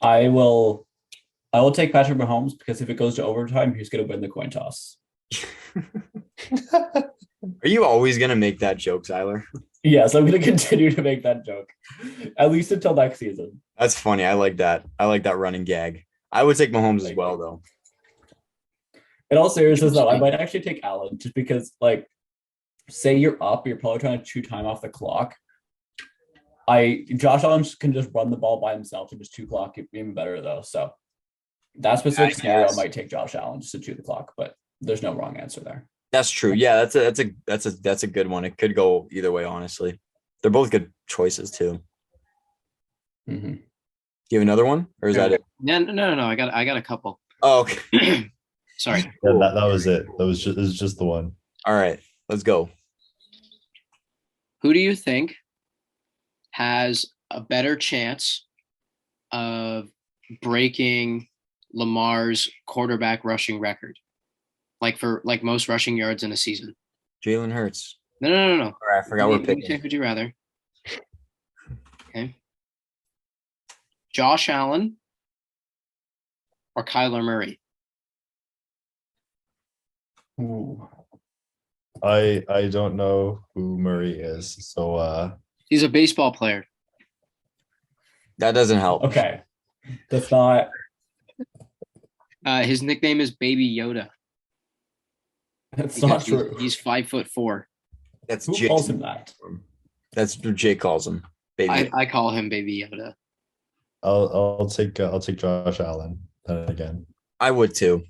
I will take Patrick Mahomes because if it goes to overtime, he's going to win the coin toss. Are you always gonna make that joke, Tyler? Yes, I'm going to continue to make that joke, at least until next season. That's funny. I like that. I like that running gag. I would take Mahomes as well, though. In all seriousness, though, I might actually take Allen just because, like, say you're up, you're probably trying to chew time off the clock. Josh Allen can just run the ball by himself and just chew clock even better, though. So that specific scenario, I might take Josh Allen just to chew the clock, but there's no wrong answer there. That's true. Yeah, that's a good one. It could go either way, honestly. They're both good choices too. Mm-hmm. Do you have another one, or is that it? No. I got a couple. Oh, okay. Sorry. Yeah, that was it. It was just the one. All right, let's go. Who do you think has a better chance of breaking Lamar's quarterback rushing record? For most rushing yards in a season. Jalen Hurts. No. All right, I forgot we're picking. Would you rather? Okay. Josh Allen or Kyler Murray? Ooh. I don't know who Murray is, so He's a baseball player. That doesn't help. Okay. That's not. His nickname is Baby Yoda. That's not true. He's 5'4". That's Who Jake. calls him that? That's what Jake calls him. Baby. I call him Baby Yoda. I'll take Josh Allen then again. I would too.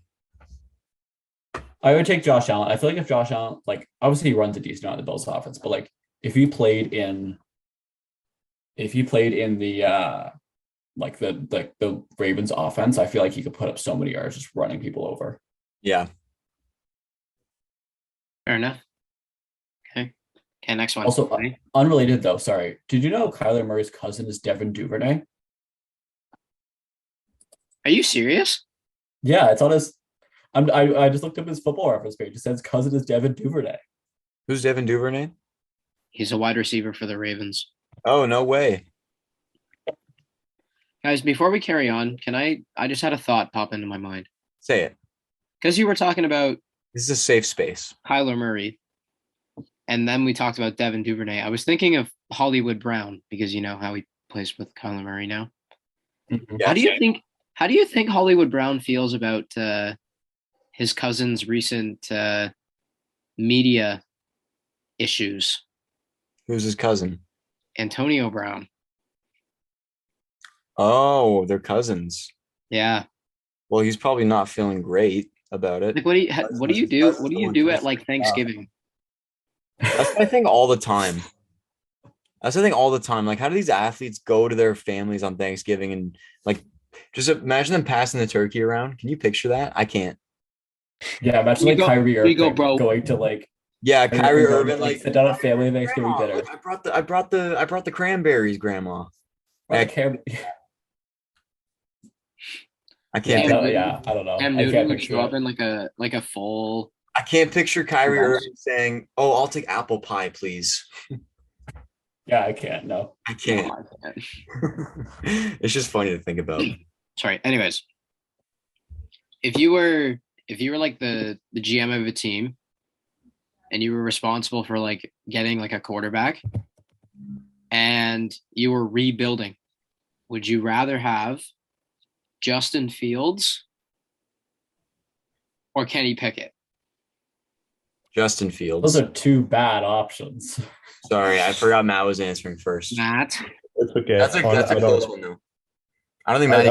I would take Josh Allen. I feel like if Josh Allen, like, obviously he runs a decent amount of the Bills offense, but like if he played in the like the Ravens offense, I feel like he could put up so many yards just running people over. Yeah. Fair enough. Okay, next one. Also, unrelated though, sorry. Did you know Kyler Murray's cousin is Devin Duvernay? Are you serious? Yeah, it's on his. I just looked up his football reference page. It says cousin is Devin Duvernay. Who's Devin Duvernay? He's a wide receiver for the Ravens. Oh, no way. Guys, before we carry on, I just had a thought pop into my mind. Say it. because you were talking about This is a safe space. Kyler Murray, and then we talked about Devin Duvernay. I was thinking of Hollywood Brown because you know how he plays with Kyler Murray now. Mhm. How do you think? How do you think Hollywood Brown feels about his cousin's recent media issues? Who's his cousin? Antonio Brown. Oh, they're cousins. Yeah. Well, he's probably not feeling great about it. Like what do you do? What do you do at like Thanksgiving? That's what I think all the time. That's the thing all the time. Like, how do these athletes go to their families on Thanksgiving and like just imagine them passing the turkey around? Can you picture that? I can't. Yeah, imagine You like go- Kyrie you go, Irving bro. going to like Yeah, Kyrie going Irving, to, like sit down at family Thanksgiving Grandma, dinner. look, I brought the cranberries, Grandma. Or, Like, like, I Yeah, can't. yeah, I don't know. Cam I Newton can't would picture show up it. in like a full. I can't picture Kyrie Congrats. Irving saying, "Oh, I'll take apple pie, please." Yeah, I can't. No. I No, can't. I can't. It's just funny to think about. Sorry. Anyways, if you were like the GM of a team and you were responsible for like getting like a quarterback and you were rebuilding, would you rather have Justin Fields or Kenny Pickett? Justin Those Fields. are two bad options. Sorry, I forgot Matt was answering first. Matt. It's okay. That's a I close don't. one though. I don't think I, Matt.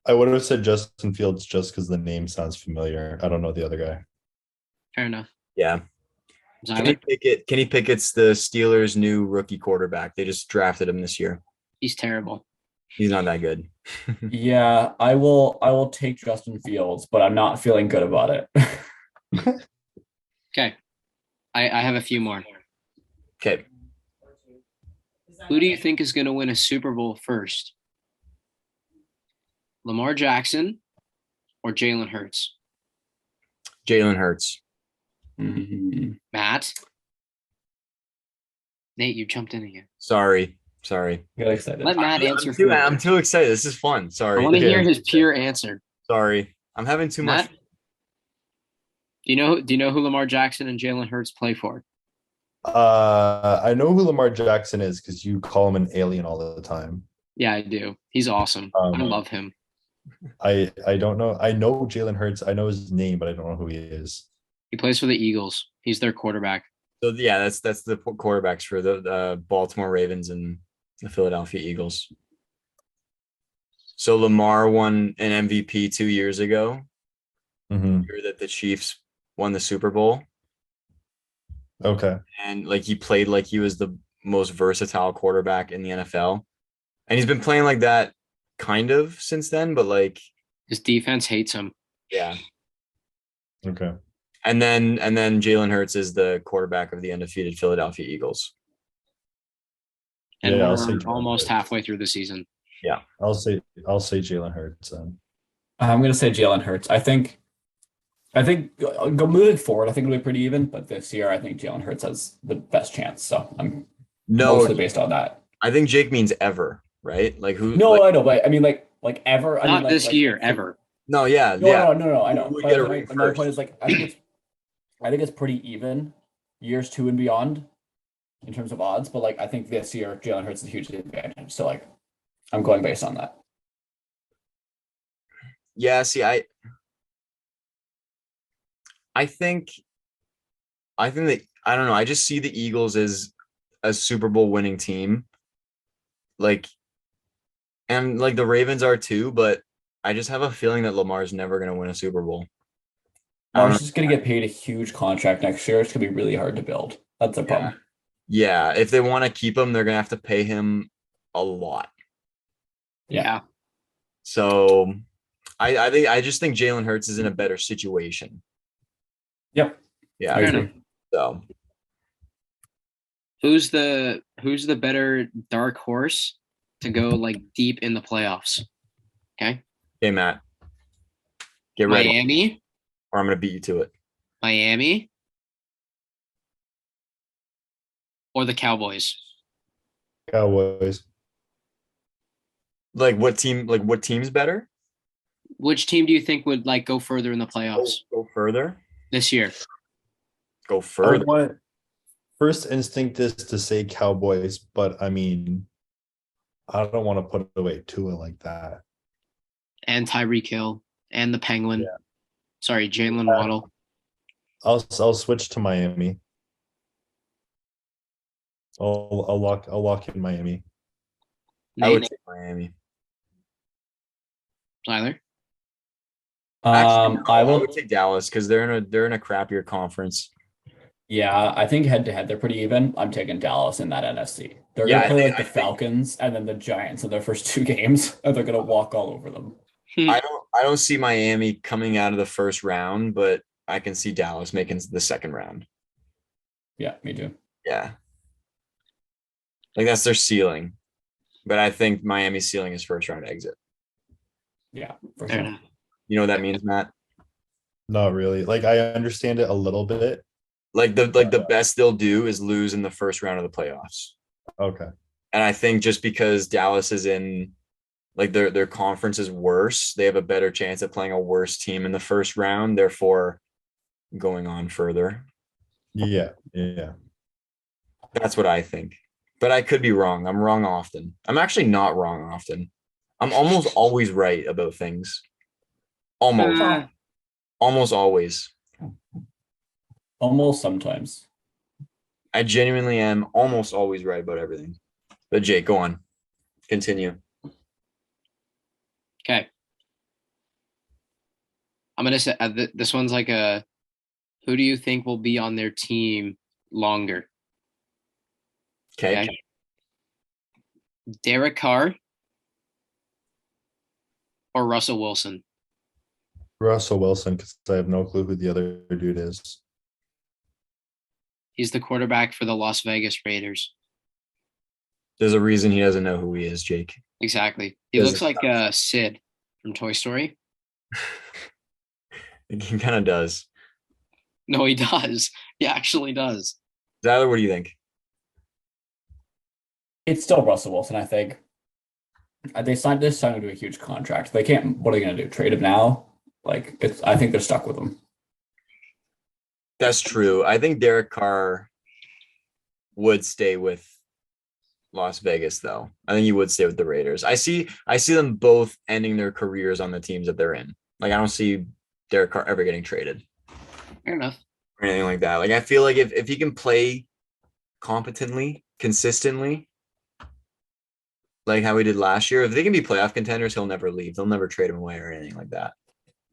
I would have said Justin Fields just because the name sounds familiar. I don't know the other guy. Fair enough. Yeah. Zyler, Kenny Pickett's the Steelers' new rookie quarterback. They just drafted him this year. he's terrible. He's not that good. Yeah, I will take Justin Fields, but I'm not feeling good about it. Okay. I have a few more. Okay. Who do you think is going to win a Super Bowl first? Lamar Jackson or Jalen Hurts? Jalen Hurts. Mhm. Matt? Nate, you jumped in again. Sorry. Get excited. Let Matt answer I'm first. too excited. This is fun. I Sorry. want to Okay. hear his pure answer. Sorry. I'm having too Matt? much. Do you know who Lamar Jackson and Jalen Hurts play for? I know who Lamar Jackson is because you call him an alien all the time. Yeah, I do. He's awesome. I love him. I don't know. I know Jalen Hurts. I know his name, but I don't know who he is. He plays for the Eagles. He's their quarterback. So yeah, that's the quarterbacks for the Baltimore Ravens and the Philadelphia Eagles. So Lamar won an MVP 2 years ago. Mhm. Year that the Chiefs won the Super Bowl. Okay. And like he played like he was the most versatile quarterback in the NFL. And he's been playing like that kind of since then, but like His defense hates him. yeah. Okay. And then Jalen Hurts is the quarterback of the undefeated Philadelphia Eagles. And Yeah, I'll we're say Jalen almost Hurts. halfway through the season. Yeah. I'll say Jalen Hurts then. I'm gonna say Jalen Hurts. I think moving forward, I think it'll be pretty even, but this year I think Jalen Hurts has the best chance. So I'm No, mostly based on that. I think Jake means ever, right? Like who No, like, I know, but I mean like ever. I Not mean, like, this like, year, ever. no, yeah, No, yeah. no, I know. Who would But get a my ring my point first? is like I think it's pretty even years 2 and beyond in terms of odds. But like I think this year Jalen Hurts is a huge advantage. So like I'm going based on that. Yeah, see, I think that I don't know. I just see the Eagles as a Super Bowl winning team. Like and like the Ravens are too, but I just have a feeling that Lamar's never gonna win a Super Bowl. I don't Marsh is gonna get paid a huge contract next year. It's gonna be really hard to build. That's the Yeah. problem. Yeah, if they want to keep him, they're gonna have to pay him a lot. Yeah. So I just think Jalen Hurts is in a better situation. Yep. Yeah. I Fair agree. enough. So Who's the better dark horse to go like deep in the playoffs? Okay. okay, Matt. Get ready, Miami, or I'm gonna beat you to it. Miami, or the Cowboys? Cowboys. Like what team? Like what team's better? Which team do you think would like go further in the playoffs Go further. this year? Go I further. want first instinct is to say Cowboys, but I mean, I don't want to put away Tua like that. And Tyreek Hill and the Penguin. Yeah. Sorry, Jalen Waddle. I'll switch to Miami. I'll lock in Miami. I would Nate, take Miami. Tyler. Actually, no, I I will. would take Dallas because they're in a crappier conference. Yeah, I think head to head they're pretty even. I'm taking Dallas in that NFC. They're Yeah, gonna play like I the think- Falcons and then the Giants in their first 2 games, and they're gonna walk all over them. I don't see Miami coming out of the first round, but I can see Dallas making the second round. Yeah, me too. Yeah. Like that's their ceiling. But I think Miami's ceiling is first round exit. Yeah, for Fair sure. enough. You know what that means, Matt? Not really. Like I understand it a little bit. Like the best they'll do is lose in the first round of the playoffs. Okay. And I think just because Dallas is in like their conference is worse, they have a better chance of playing a worse team in the first round, therefore going on further. Yeah. Yeah. That's what I think. But I could be wrong. I'm wrong often. I'm actually not wrong often. I'm almost always right about things. Almost. Uh, Almost always. Almost sometimes. I genuinely am almost always right about everything. But Jake, go on. Continue. Okay. I'm gonna say this one's like a. Who do you think will be on their team longer? Okay. Okay. Derek Carr or Russell Wilson? Russell Wilson, because I have no clue who the other dude is. He's the quarterback for the Las Vegas Raiders. There's a reason he doesn't know who he is, Jake. Exactly. He Does looks like Sid from Toy Story. He kind of does. No, he does. He actually does. Tyler, what do you think? It's still Russell Wilson, I think. They signed him to a huge contract. They can't. What are they gonna do? Trade him now? Like it's. I think they're stuck with him. That's true. I think Derek Carr would stay with Las Vegas, though. I think he would stay with the Raiders. I see them both ending their careers on the teams that they're in. Like I don't see Derek Carr ever getting traded Fair enough. or anything like that. Like I feel like if he can play competently, consistently, like how we did last year, if they can be playoff contenders, he'll never leave. They'll never trade him away or anything like that.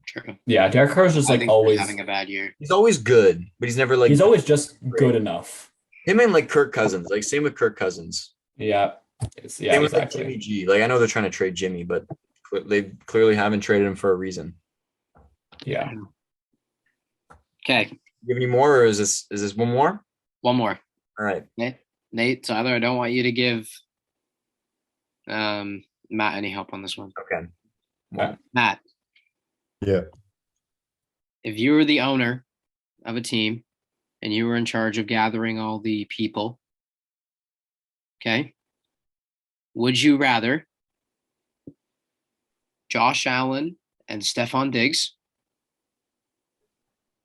True. Yeah, Derek Carr's just I like think always. he's having a bad year. He's always good, but he's never like He's always just good enough. him and like Kirk Cousins. Like same with Kirk Cousins. Yeah. Yeah, Same with like exactly. Jimmy G. Like I know they're trying to trade Jimmy, but they clearly haven't traded him for a reason. Yeah. Okay, You have any more, or is this one more? one more. All right. Nate, Tyler, I don't want you to give Matt any help on this one. Okay. Well, Matt, Yeah. if you were the owner of a team and you were in charge of gathering all the people, okay, would you rather Josh Allen and Stephon Diggs?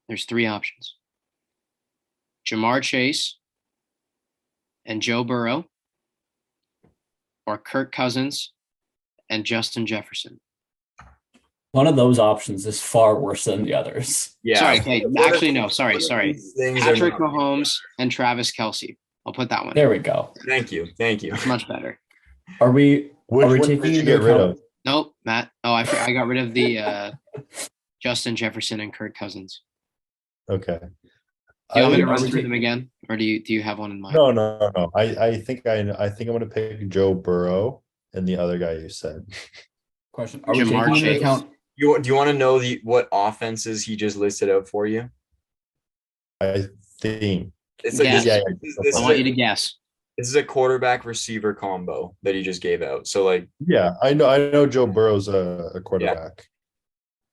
There's 3 options. Jamar Chase and Joe Burrow, or Kirk Cousins and Justin Jefferson. One of those options is far worse than the others. yeah. Sorry, okay, actually no, sorry. These things are Patrick not- Mahomes and Travis Kelce. I'll put that one. There we go. Thank you. It's much better. Are we Which Are we one taking did you into get rid account- of? Nope, Matt. Oh, I got rid of the Justin Jefferson and Kirk Cousins. Okay. Do you want me to I- run through them again, or do you have one in mind? No. I think I'm gonna pick Joe Burrow and the other guy you said. question? Are we Jamar taking into Chase. account? Do you want to know what offenses he just listed out for you? I think. It's like Yes. Yeah, I want you to guess. this is a quarterback receiver combo that he just gave out. So like, Yeah, I know Joe Burrow's a quarterback.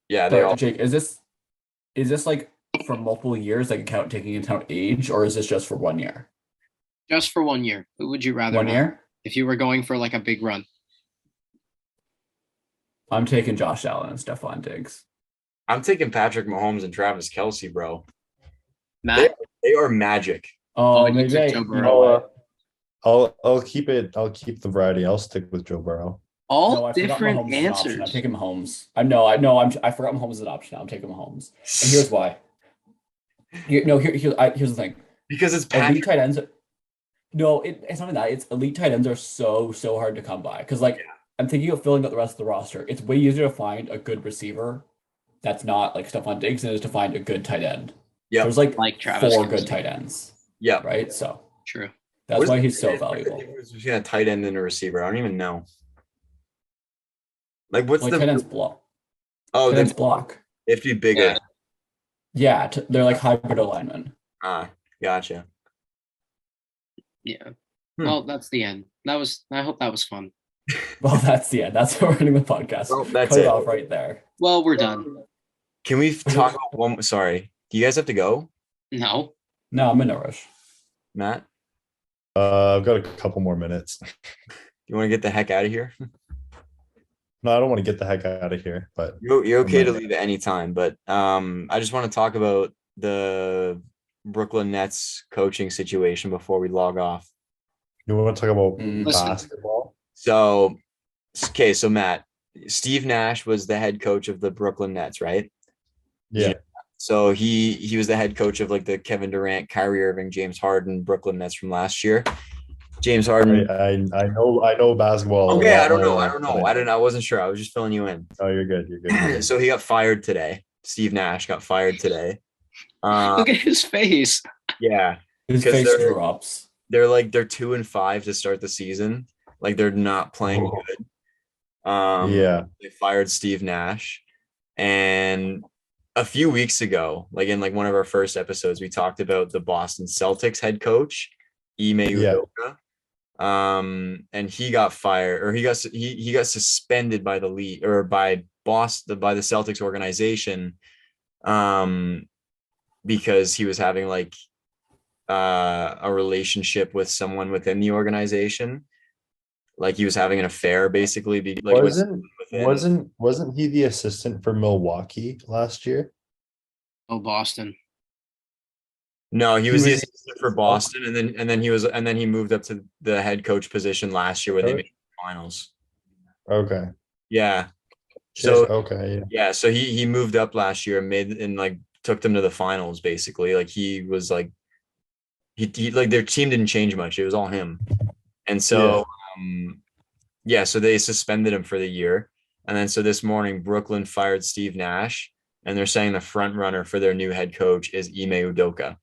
yeah, they Sorry, all Jake, is this like for multiple years, like account taking into account age, or is this just for 1 year? Just for 1 year. Who would you rather? 1 have year? if you were going for like a big run? I'm taking Josh Allen and Stephon Diggs. I'm taking Patrick Mahomes and Travis Kelce, bro. Matt. They are magic. Oh, you maybe took I, Joe you Burrow. know what? I'll keep the variety. I'll stick with Joe Burrow. All No, I forgot different Mahomes is an option. I'm answers. taking Mahomes. I forgot Mahomes is an option. I'm taking Mahomes. And here's why. Here's the thing. Because it's Elite Patrick. tight ends. No, it's not even that. It's elite tight ends are so hard to come by. Because like I'm thinking of filling out the rest of the roster. It's way easier to find a good receiver that's not like Stephon Diggs than it is to find a good tight end. Yeah. There's like Travis four Kelce. good tight ends. Yeah. Right. So True. that's why he's so valuable. Between a tight end and a receiver, I don't even know. Like, what's Like the tight ends block? Oh, Tight ends block. They have to be bigger. Yeah, they're like hybrid alignment. Gotcha. Yeah. Well, that's the end. I hope that was fun. Well, that's the end. That's how we're ending the podcast. Well, that's Cut it it. off right there. Well, we're done. Can we talk about one? Sorry. Do you guys have to go, No. No, I'm in no rush. Matt? I've got a couple more minutes. You want to get the heck out of here? No, I don't want to get the heck out of here, but You're okay to leave at any time, but I just want to talk about the Brooklyn Nets coaching situation before we log off. you want to talk about Listen. basketball? So Matt, Steve Nash was the head coach of the Brooklyn Nets, right? Yeah. So he was the head coach of like the Kevin Durant, Kyrie Irving, James Harden Brooklyn Nets from last year. James Harden. I know basketball. Okay, I don't know. I wasn't sure. I was just filling you in. Oh, you're good. You're good. So he got fired today. Steve Nash got fired today. Look at his face. Yeah. His 'Cause face they're- drops. They're 2-5 to start the season. Like they're not playing good. Yeah. They fired Steve Nash. And a few weeks ago, like in one of our first episodes, we talked about the Boston Celtics head coach, Ime Udoka. And he got fired, or he got suspended by the league or by the Celtics organization, because he was having a relationship with someone within the organization. Like he was having an affair, basically. Wasn't he the assistant for Milwaukee last year? Oh, Boston. No, he was the assistant for Boston, and then he moved up to the head coach position last year where they made the finals. Okay. Yeah. So okay. Yeah, so he moved up last year and took them to the finals basically. Like he was he their team didn't change much. It was all him. And so so they suspended him for the year. And then so this morning Brooklyn fired Steve Nash, and they're saying the front runner for their new head coach is Ime Udoka.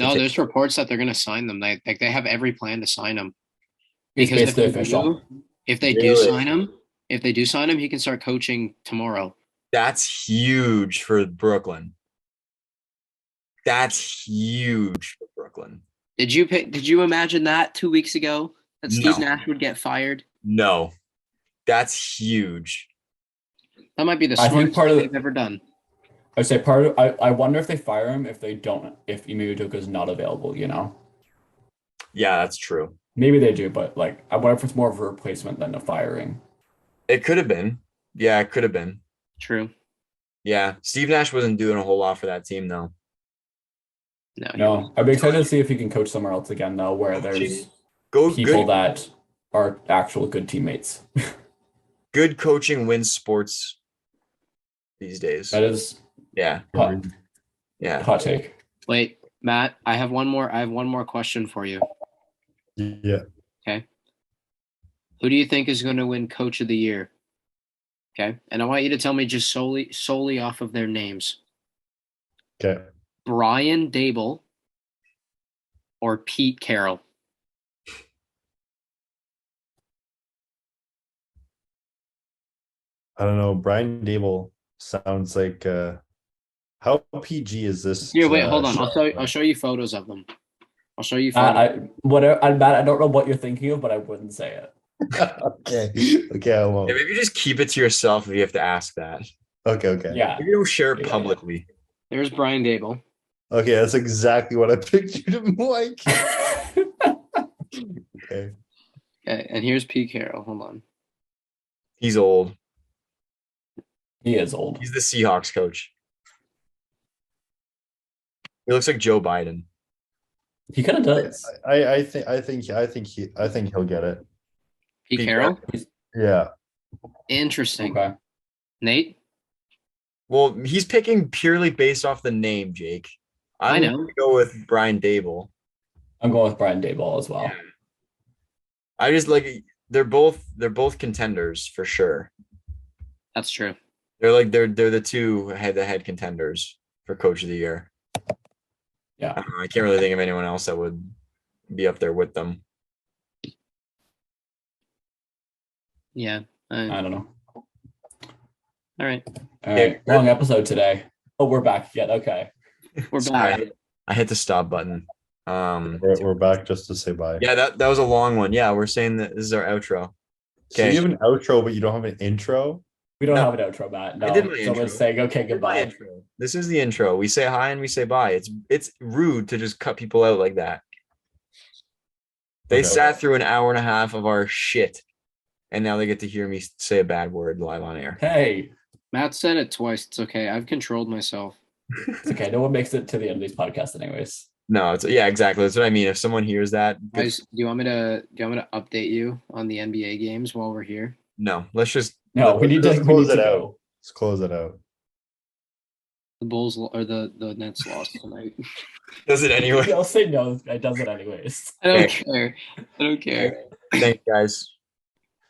No, there's reports that they're going to sign them. They have every plan to sign him. It's Because basically official. if they do sign him, he can start coaching tomorrow. That's huge for Brooklyn. That's huge for Brooklyn. Did you imagine that 2 weeks ago that Steve Nash would get fired? No. That's huge. That might be the smartest thing they've ever done. I'd say I wonder if they fire him if Ime Udoka is not available, you know? Yeah, that's true. Maybe they do, but I wonder if it's more of a replacement than a firing. It could have been. Yeah, it could have been. True. Yeah. Steve Nash wasn't doing a whole lot for that team though. No. I'd be excited to see if he can coach somewhere else again though, where there's people that are actual good teammates. Good coaching wins sports these days. That is hot take. Wait, Matt, I have one more question for you. Yeah. Okay. Who do you think is going to win Coach of the Year? Okay. And I want you to tell me just solely off of their names. Okay. Brian Dable or Pete Carroll? I don't know. Brian Dable sounds like how PG is this? Here, wait, hold on. I'll show you photos of them. I'll show you photos. I'm Matt, I don't know what you're thinking of, but I wouldn't say it. Okay, I won't. Yeah, maybe just keep it to yourself if you have to ask that. Okay. Yeah. Maybe don't share it publicly. There's Brian Dable. Okay, that's exactly what I pictured him like. Okay. Okay, and here's Pete Carroll. Hold on. He's old. He is old. He's the Seahawks coach. He looks like Joe Biden. He kind of does. I think he'll get it. Pete Pete Carroll. Yeah. Interesting. Okay. Nate. Well, he's picking purely based off the name, Jake. I I'm know. gonna go with Brian Dable. I'm going with Brian Daboll as well. Yeah. I just like they're both contenders for sure. That's true. They're the two head contenders for coach of the year. Yeah. I can't really think of anyone else that would be up there with them. Yeah. I don't know. All right. All right. Long episode today. Oh, we're back again. Okay. We're Sorry, back. I hit the stop button. We're back just to say bye. Yeah, that was a long one. Yeah, we're saying that this is our outro. So Okay. you have an outro, but you don't have an intro? We don't No. have an outro, Matt. No. I did my Someone's intro. saying, okay, I did my goodbye. intro. This is the intro. We say hi and we say bye. It's rude to just cut people out like that. They Okay. sat through an hour and a half of our shit, and now they get to hear me say a bad word live on air. Hey, Matt said it twice. It's okay. I've controlled myself. it's okay. No one makes it to the end of these podcasts, anyways. No, it's yeah, exactly. That's what I mean. If someone hears that, Guys, do you want me to update you on the NBA games while we're here? no, let's just No, we need to Let's close it go. out. Let's close it out. The Bulls or the Nets lost tonight. does it anyway. I'll say no. It does it anyways. I don't Okay. care. I don't care. Thanks, guys.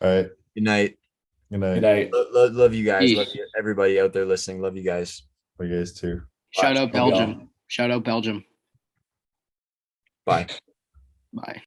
All right. Good night. Good night. Good night. Love you guys. Peace. Love you, everybody out there listening. Love you guys. You guys too. Shout out Love y'all. Belgium. Shout out Belgium. Bye. Bye.